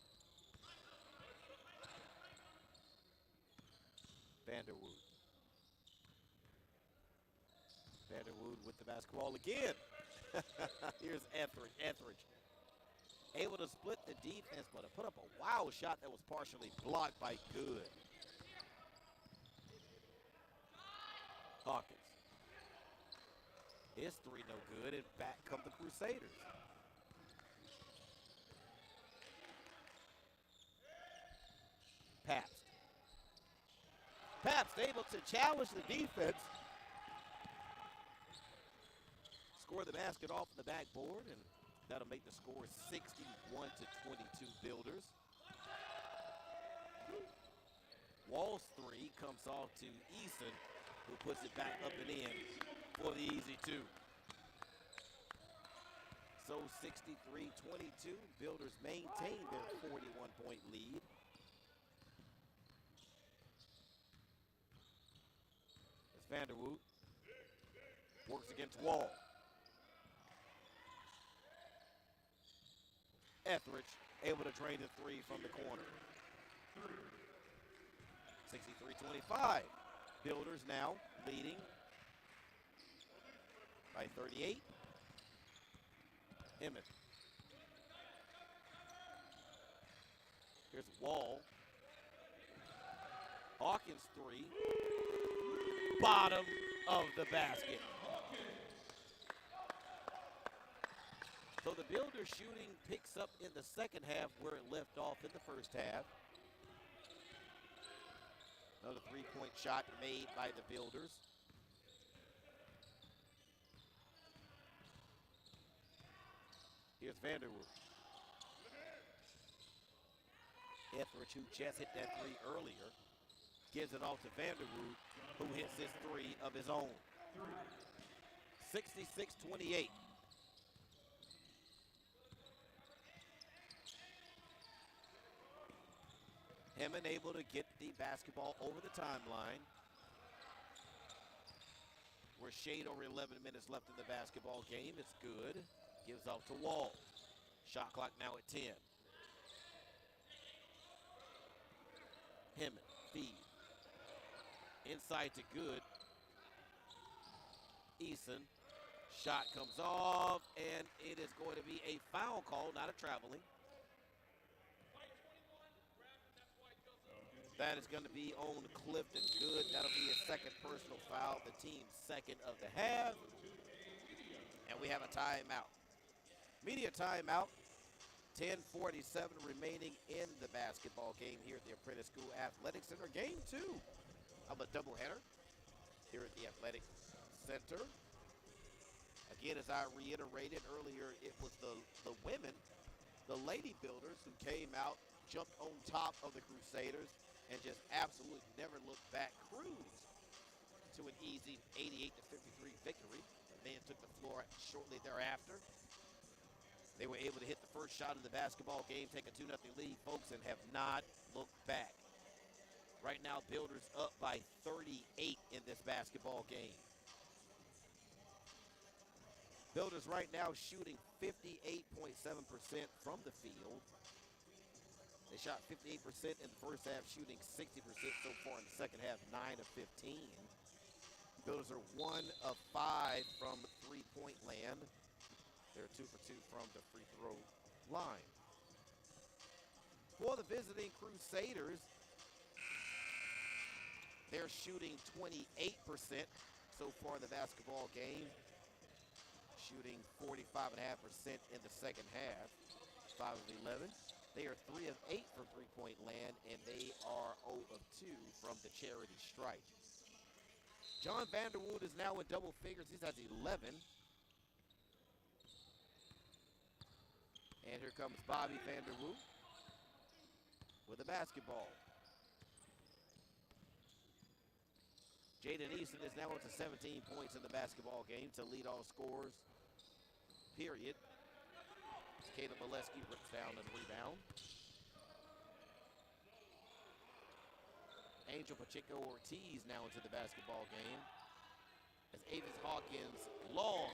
S1: Vanderwood with the basketball again. Here's Etheridge. Able to split the defense, but to put up a wild shot that was partially blocked by Good. Hawkins. His three no good, and back come the Crusaders. Pabst able to challenge the defense. Score the basket off the backboard, and that'll make the score 61-22 Builders. Wall's three comes off to Eason, who puts it back up and in for the easy two. So 63-22, Builders maintain their 41-point lead. As Vanderwood works against Wall. Etheridge able to drain the three from the corner. 63-25. Builders now leading by 38. Emmett. Here's Wall. Hawkins three. Bottom of the basket. So the Builders shooting picks up in the second half where it left off in the first half. Another three-point shot made by the Builders. Here's Vanderwood. Etheridge, who just hit that three earlier, gives it off to Vanderwood, who hits his three of his own. 66-28. Hammond able to get the basketball over the timeline. We're shade over 11 minutes left in the basketball game. It's good. Gives off to Wall. Shot clock now at 10. Hammond, feed. Inside to Good. Eason. Shot comes off, and it is going to be a foul call, not a traveling. That is going to be on Clifton Good. That'll be his second personal foul, the team's second of the half. And we have a timeout. Media timeout. 10:47 remaining in the basketball game here at the Apprentice School Athletic Center. Game 2 of a doubleheader here at the Athletic Center. Again, as I reiterated earlier, it was the women, the Lady Builders, who came out, jumped on top of the Crusaders, and just absolutely never looked back, cruised to an easy 88-53 victory. The men took the floor shortly thereafter. They were able to hit the first shot of the basketball game, take a 2-0 lead, folks, and have not looked back. Right now, Builders up by 38 in this basketball game. Builders right now shooting 58.7% from the field. They shot 58% in the first half, shooting 60% so far in the second half, 9 of 15. Builders are 1 of 5 from three-point land. They're 2 for 2 from the free throw line. For the visiting Crusaders, they're shooting 28% so far in the basketball game, shooting 45.5% in the second half, 5 of 11. They are 3 of 8 from three-point land, and they are 0 of 2 from the charity stripe. John Vanderwood is now in double figures. He's at 11. And here comes Bobby Vanderwood with the basketball. Jaden Easton is now up to 17 points in the basketball game to lead all scorers, period. Caleb Molesky rips down the rebound. Angel Pacheco Ortiz now into the basketball game. As Avis Hawkins, long,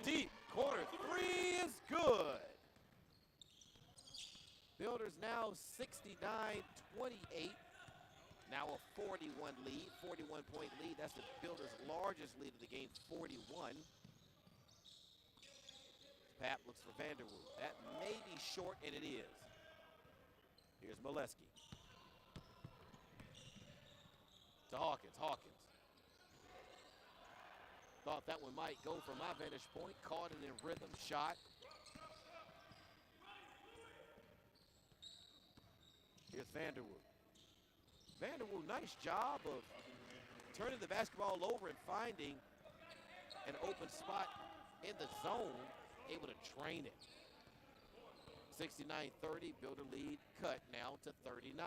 S1: deep, corner three is good. Builders now 69-28. Now a 41 lead, 41-point lead. That's the Builders' largest lead of the game, 41. Pap looks for Vanderwood. That may be short, and it is. Here's Molesky. To Hawkins. Hawkins. Thought that one might go from my vantage point. Caught it in rhythm. Shot. Here's Vanderwood. Vanderwood, nice job of turning the basketball over and finding an open spot in the zone. Able to drain it. 69-30, Builder lead cut now to 39.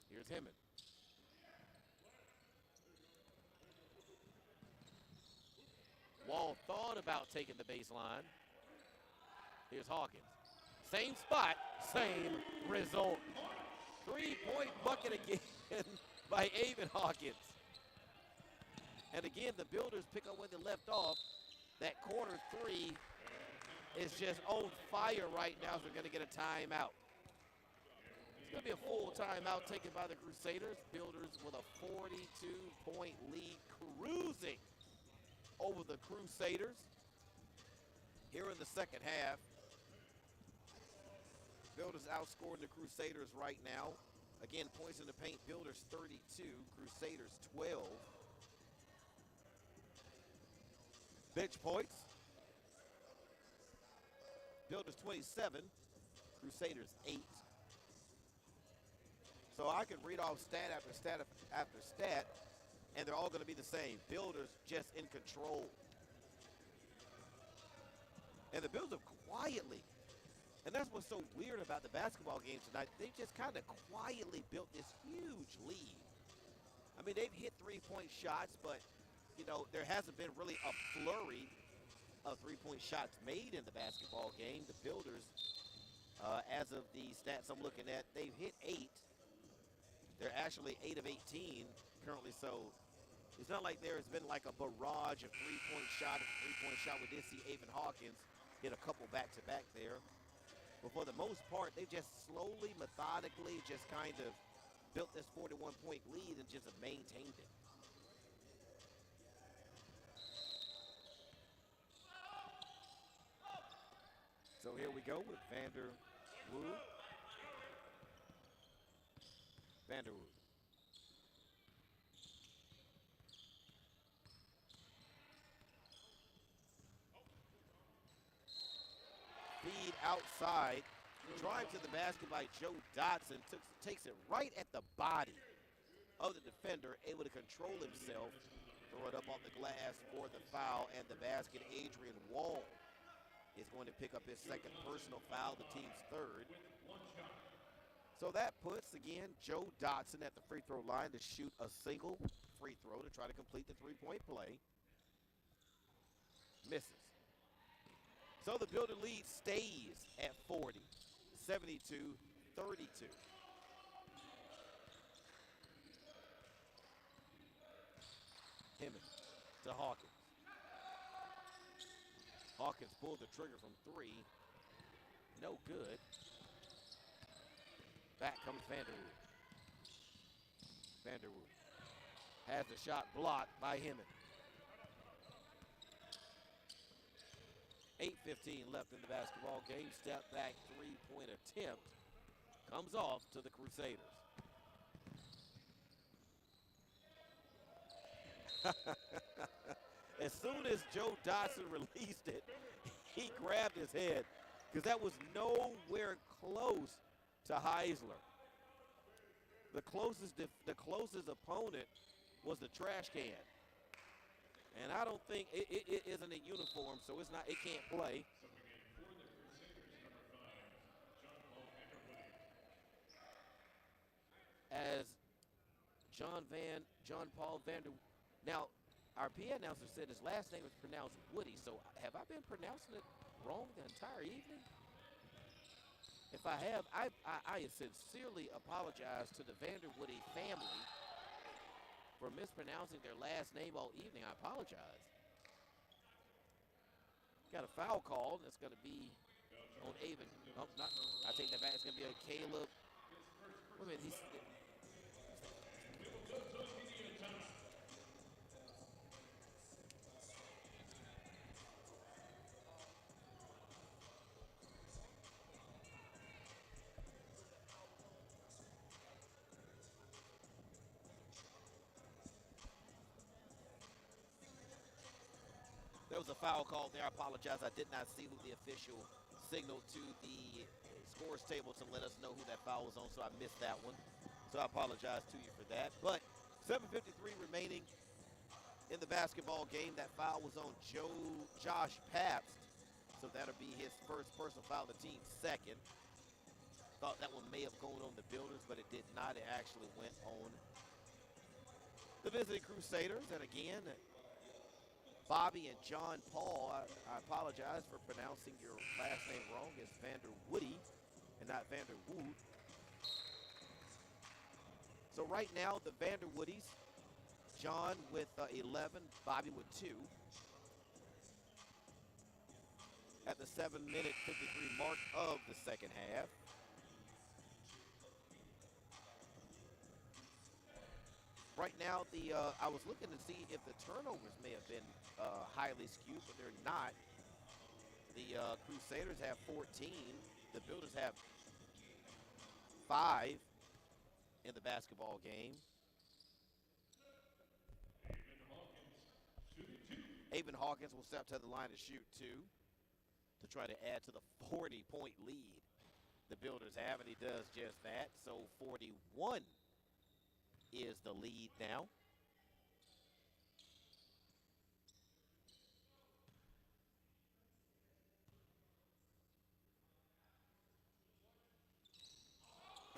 S1: Here's Hammond. Wall thought about taking the baseline. Here's Hawkins. Same spot, same result. 3-point bucket again by Avon Hawkins. And again, the Builders pick up where they left off. That corner three is just on fire right now, so we're going to get a timeout. It's going to be a full timeout taken by the Crusaders. Builders with a 42-point lead, cruising over the Crusaders. Here in the second half, Builders outscoring the Crusaders right now. Again, points in the paint, Builders 32, Crusaders 12. Bench points, Builders 27, Crusaders 8. So I can read off stat after stat after stat, and they're all going to be the same. Builders just in control. And the Builders quietly, and that's what's so weird about the basketball game tonight, they just kind of quietly built this huge lead. I mean, they've hit three-point shots, but, you know, there hasn't been really a flurry of three-point shots made in the basketball game. The Builders, as of the stats I'm looking at, they've hit 8. They're actually 8 of 18 currently, so it's not like there has been like a barrage of three-point shot. We did see Avon Hawkins hit a couple back-to-back there. But for the most part, they just slowly, methodically just kind of built this 41-point lead and just maintained it. So here we go with Vanderwood. Feed outside. Drive to the basket by Joe Dotson. Takes it right at the body of the defender, able to control himself. Throw it up on the glass for the foul and the basket. Adrian Wall is going to pick up his second personal foul, the team's third. So that puts, again, Joe Dotson at the free throw line to shoot a single free throw to try to complete the three-point play. Misses. So the Builder lead stays at 40, 72-32. Hemming to Hawkins. Hawkins pulled the trigger from 3. No good. Back comes Vanderwood. Vanderwood has the shot blocked by Hemming. 8:15 left in the basketball game. Step back three-point attempt comes off to the Crusaders. As soon as Joe Dotson released it, he grabbed his head because that was nowhere close to Heisler. The closest opponent was the trash can. And I don't think it isn't a uniform, so it can't play. As John Paul Vander. Now, our PA announcer said his last name is pronounced Woody, so have I been pronouncing it wrong the entire evening? If I have, I sincerely apologize to the Vanderwoody family for mispronouncing their last name all evening. I apologize. Got a foul call, and it's going to be on Avon. Oh, not, I take that back. It's going to be on Caleb. Wait a minute. There was a foul call there. I apologize. I did not see who the official signaled to the scores table to let us know who that foul was on, so I missed that one. So I apologize to you for that. But 7:53 remaining in the basketball game. That foul was on Josh Pabst. So that'll be his first personal foul, the team's second. Thought that one may have gone on the Builders, but it did not. It actually went on the visiting Crusaders. And again, Bobby and John Paul, I apologize for pronouncing your last name wrong. It's Vanderwoody and not Vanderwood. So right now, the Vanderwoodies, John with 11, Bobby with 2. At the 7-minute 53 mark of the second half. Right now, I was looking to see if the turnovers may have been highly skewed, but they're not. The Crusaders have 14. The Builders have 5 in the basketball game. Avon Hawkins will step to the line to shoot 2. to try to add to the 40-point lead the Builders have, and he does just that. So 41 is the lead now.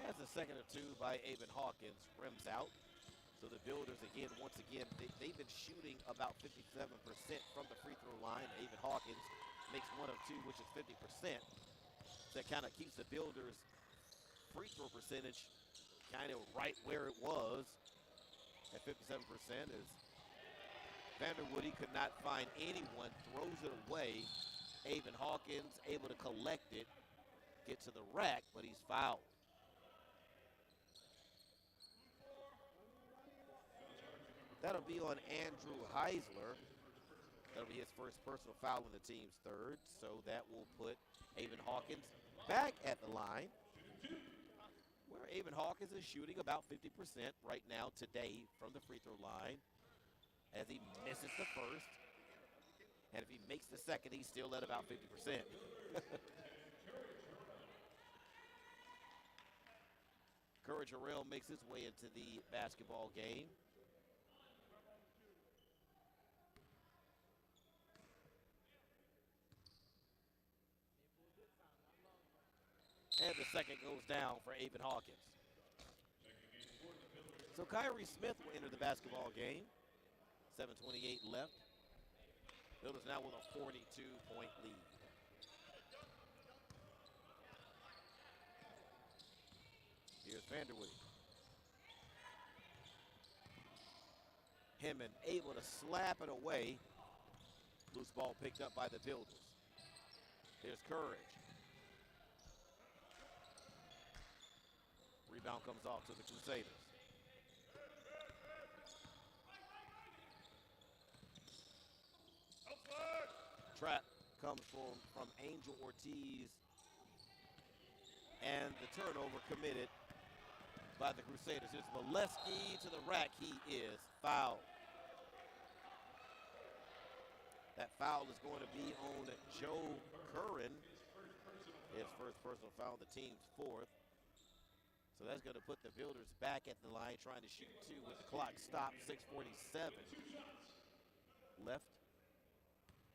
S1: As a second or two by Avon Hawkins rims out. So the Builders, again, once again, they've been shooting about 57% from the free throw line. Avon Hawkins makes 1 of 2, which is 50%. That kind of keeps the Builders' free throw percentage kind of right where it was at 57%. As Vanderwoody could not find anyone, throws it away. Avon Hawkins able to collect it, get to the rack, but he's fouled. That'll be on Andrew Heisler. That'll be his first personal foul on the team's third. So that will put Avon Hawkins back at the line, where Avon Hawkins is shooting about 50% right now today from the free throw line, as he misses the first. And if he makes the second, he's still at about 50%. Courage Harrell makes his way into the basketball game. And the second goes down for Avon Hawkins. So Kyrie Smith will enter the basketball game. 7:28 left. Builders now with a 42-point lead. Here's Vanderwoody. Hemman able to slap it away. Loose ball picked up by the Builders. Here's Courage. Rebound comes off to the Crusaders. Trap comes from Angel Ortiz. And the turnover committed by the Crusaders. Here's Molesky to the rack. He is fouled. That foul is going to be on Joe Curran. His first personal foul, the team's fourth. So that's going to put the Builders back at the line, trying to shoot 2 with the clock stopped. 6:47 left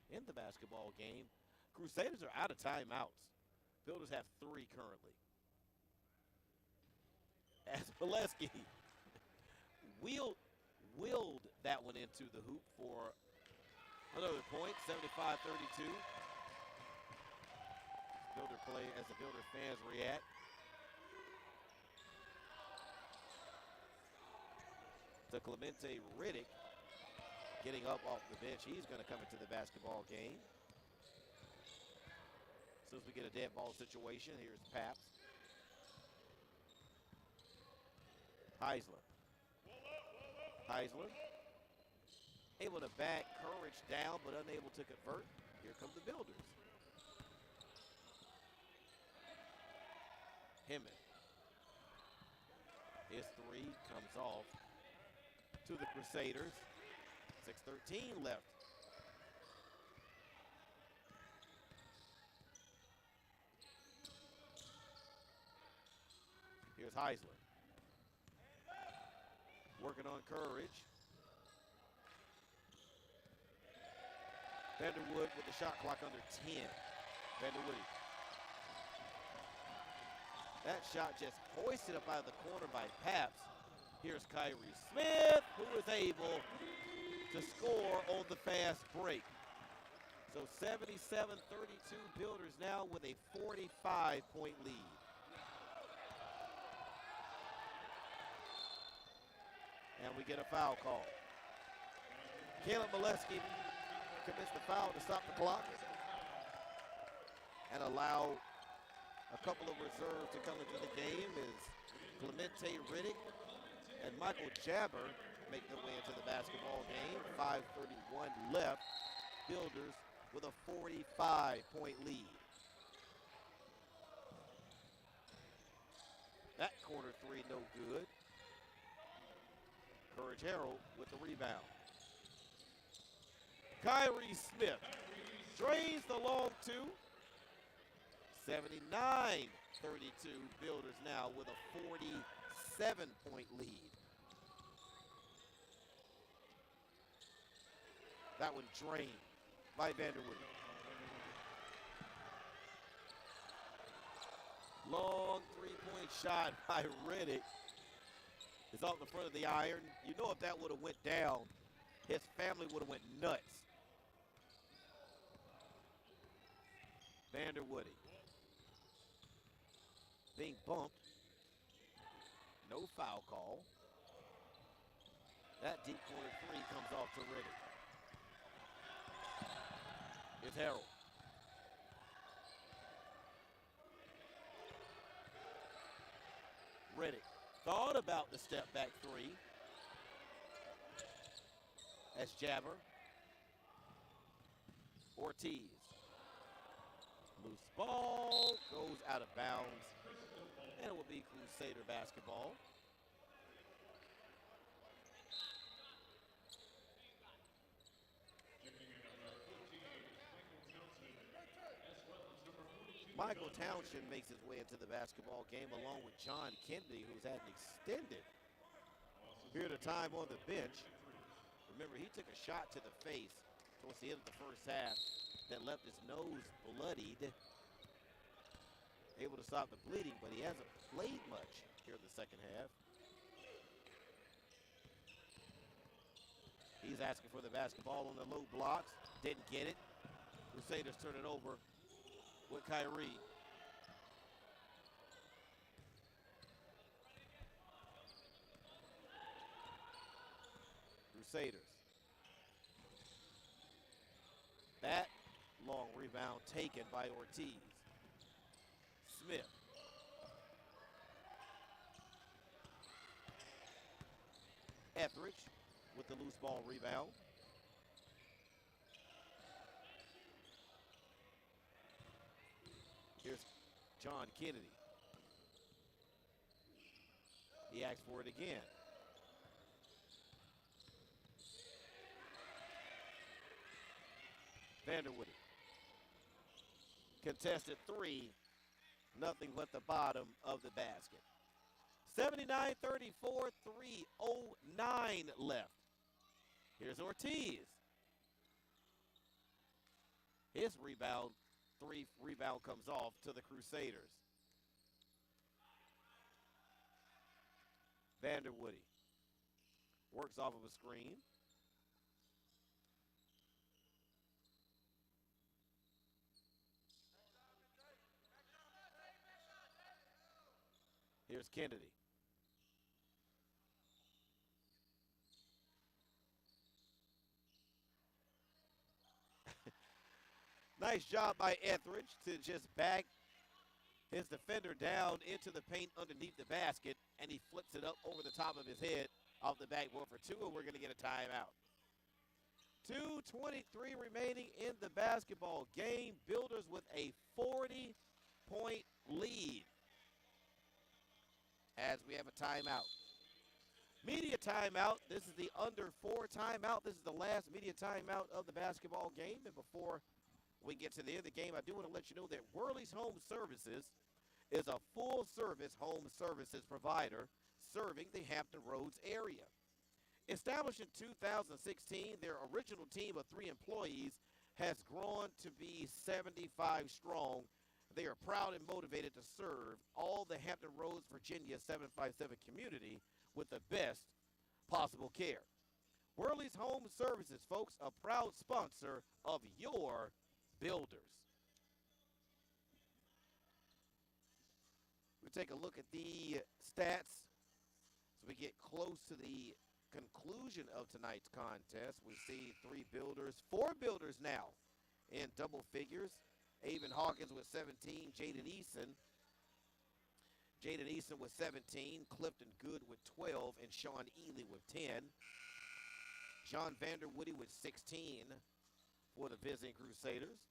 S1: in the basketball game. Crusaders are out of timeouts. Builders have 3 currently. As Molesky willed that one into the hoop for another point, 75-32. Builder play as the Builder fans react. To Clemente Riddick getting up off the bench. He's going to come into the basketball game. As soon as we get a dead ball situation, here's Paps. Heisler. Able to back Courage down, but unable to convert. Here come the Builders. Hemman. His 3 comes off to the Crusaders. 6:13 left. Here's Heisler. Working on Courage. Vanderwood with the shot clock under 10. Vanderwoody. That shot just hoisted up out of the corner by Paps. Here's Kyrie Smith, who is able to score on the fast break. So 77-32 Builders now with a 45-point lead. And we get a foul call. Caleb Molesky commits the foul to stop the clock and allow a couple of reserves to come into the game as Clemente Riddick and Michael Jabber make their way into the basketball game. 5:31 left. Builders with a 45-point lead. That corner 3 no good. Courage Harrell with the rebound. Kyrie Smith drains the long 2, 79-32, Builders now with a 47-point lead. That one drained by Vanderwood. Long three-point shot by Riddick. It's off the front of the iron. You know, if that would have went down, his family would have went nuts. Vanderwoody being bumped. No foul call. That deep corner three comes off to Riddick. It's Harold. Riddick thought about the step back three. As Jabber. Ortiz. Loose ball goes out of bounds. And it will be Crusader basketball. Michael Townshend makes his way into the basketball game along with John Kennedy, who's had an extended period of time on the bench. Remember, he took a shot to the face towards the end of the first half that left his nose bloodied. Able to stop the bleeding, but he hasn't played much here in the second half. He's asking for the basketball on the low blocks. Didn't get it. Crusaders turn it over with Kyrie. Crusaders. That long rebound taken by Ortiz. Smith. Etheridge with the loose ball rebound. Here's John Kennedy. He asks for it again. Vanderwoody. Contested three. Nothing but the bottom of the basket. 79-34, 3:09 left. Here's Ortiz. His rebound comes off to the Crusaders. Vanderwoody works off of a screen. Here's Kennedy. Nice job by Etheridge to just back his defender down into the paint underneath the basket, and he flips it up over the top of his head off the backboard for two, and we're going to get a timeout. 2:23 remaining in the basketball game. Builders with a 40-point lead. As we have a timeout. Media timeout. This is the under 4 timeout. This is the last media timeout of the basketball game. And before we get to the end of the game, I do want to let you know that Worley's Home Services is a full-service home services provider serving the Hampton Roads area. Established in 2016, their original team of 3 employees has grown to be 75 strong. They are proud and motivated to serve all the Hampton Roads, Virginia 757 community with the best possible care. Worley's Home Services, folks, a proud sponsor of your Builders. We take a look at the stats as we get close to the conclusion of tonight's contest. We see 3 Builders, 4 Builders now in double figures. Avon Hawkins with 17, Jaden Eason with 17, Clifton Good with 12, and Sean Ely with 10. John Vanderwoody with 16 for the visiting Crusaders.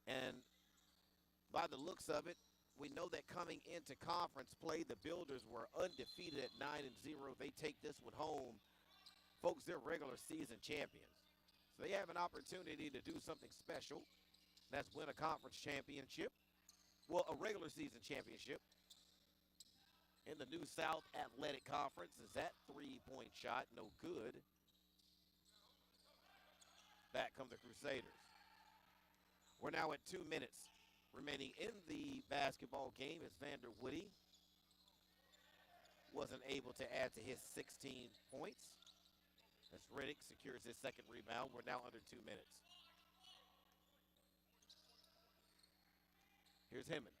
S1: And by the looks of it, we know that coming into conference play, the Builders were undefeated at 9-0. They take this one home. Folks, they're regular season champions. So they have an opportunity to do something special That's win a conference championship. Well, a regular season championship in the New South Athletic Conference. Is that three-point shot? No good. Back come the Crusaders. We're now at 2 minutes remaining in the basketball game as Vander Woody wasn't able to add to his 16 points. As Riddick secures his second rebound. We're now under 2 minutes. Here's Hemon.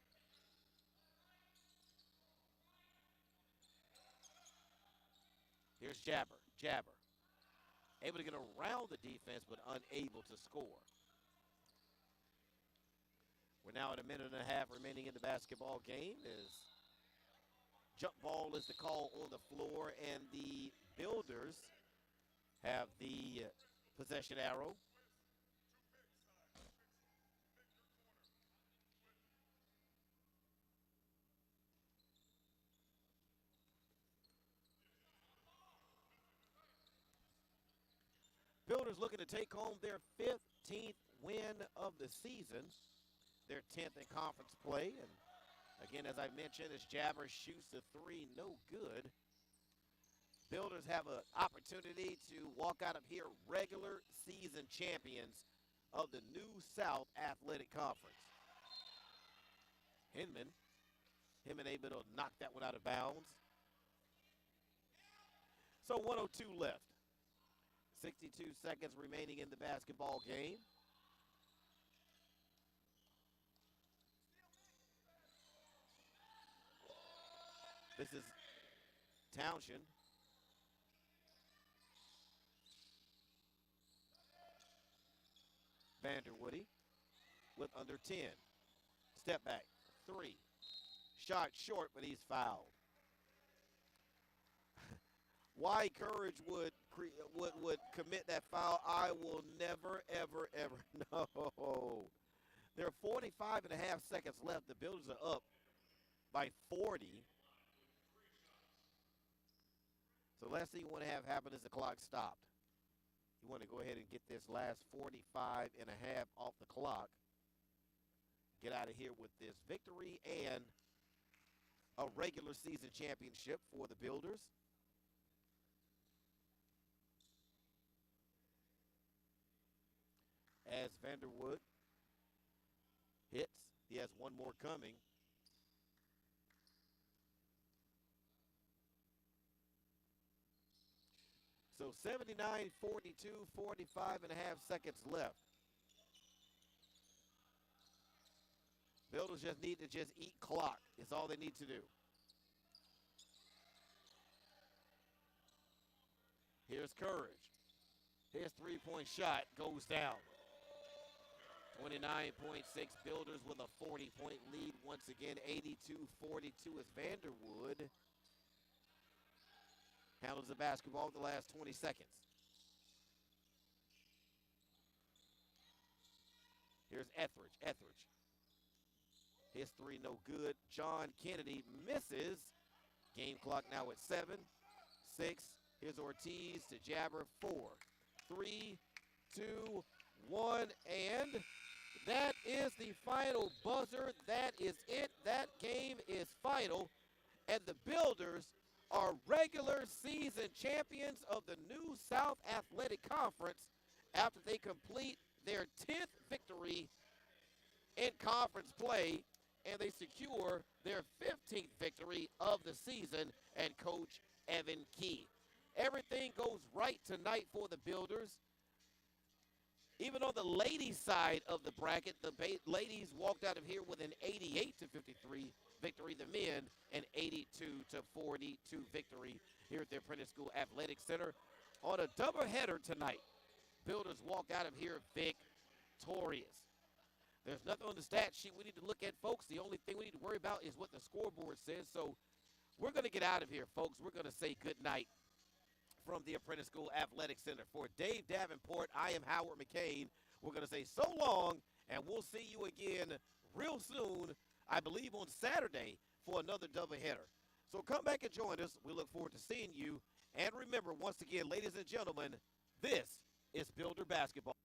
S1: Here's Jabber. Jabber. Able to get around the defense, but unable to score. We're now at a minute and a half remaining in the basketball game as jump ball is the call on the floor, and the Builders have the possession arrow. Builders looking to take home their 15th win of the season, their 10th in conference play. And again, as I mentioned, as Jabber shoots the three, no good. Builders have an opportunity to walk out of here regular season champions of the New South Athletic Conference. Hinman able to knock that one out of bounds. So 102 left. 62 seconds remaining in the basketball game. This is Townshend. Vander Woody with under 10. Step back, three. Shot short, but he's fouled. Why Courage would commit that foul, I will never, ever, ever know. There are 45 and a half seconds left. The Builders are up by 40. So last thing you want to have happen is the clock stopped. You want to go ahead and get this last 45 and a half off the clock. Get out of here with this victory and a regular season championship for the Builders. As Vanderwood hits, he has one more coming. So 79, 42, 45 and a half seconds left. Builders just need to eat clock. It's all they need to do. Here's Courage. His three-point shot goes down. 29.6 Builders with a 40-point lead. Once again, 82-42 as Vanderwood handles the basketball the last 20 seconds. Here's Etheridge. Etheridge. His three no good. John Kennedy misses. Game clock now at 7, 6. Here's Ortiz to Jabber. 4, 3, 2, 1, and that is the final buzzer. That is it. That game is final. And the Builders are regular season champions of the New South Athletic Conference after they complete their 10th victory in conference play, and they secure their 15th victory of the season and Coach Evan Key. Everything goes right tonight for the Builders. Even on the ladies' side of the bracket, the ladies walked out of here with an 88-53 victory. The men, an 82-42 victory here at the Apprentice School Athletic Center. On a doubleheader tonight, Builders walk out of here victorious. There's nothing on the stat sheet we need to look at, folks. The only thing we need to worry about is what the scoreboard says. So we're going to get out of here, folks. We're going to say good night from the Apprentice School Athletic Center. For Dave Davenport, I am Howard McCain. We're going to say so long, and we'll see you again real soon, I believe on Saturday, for another doubleheader. So come back and join us. We look forward to seeing you. And remember, once again, ladies and gentlemen, this is Builder Basketball.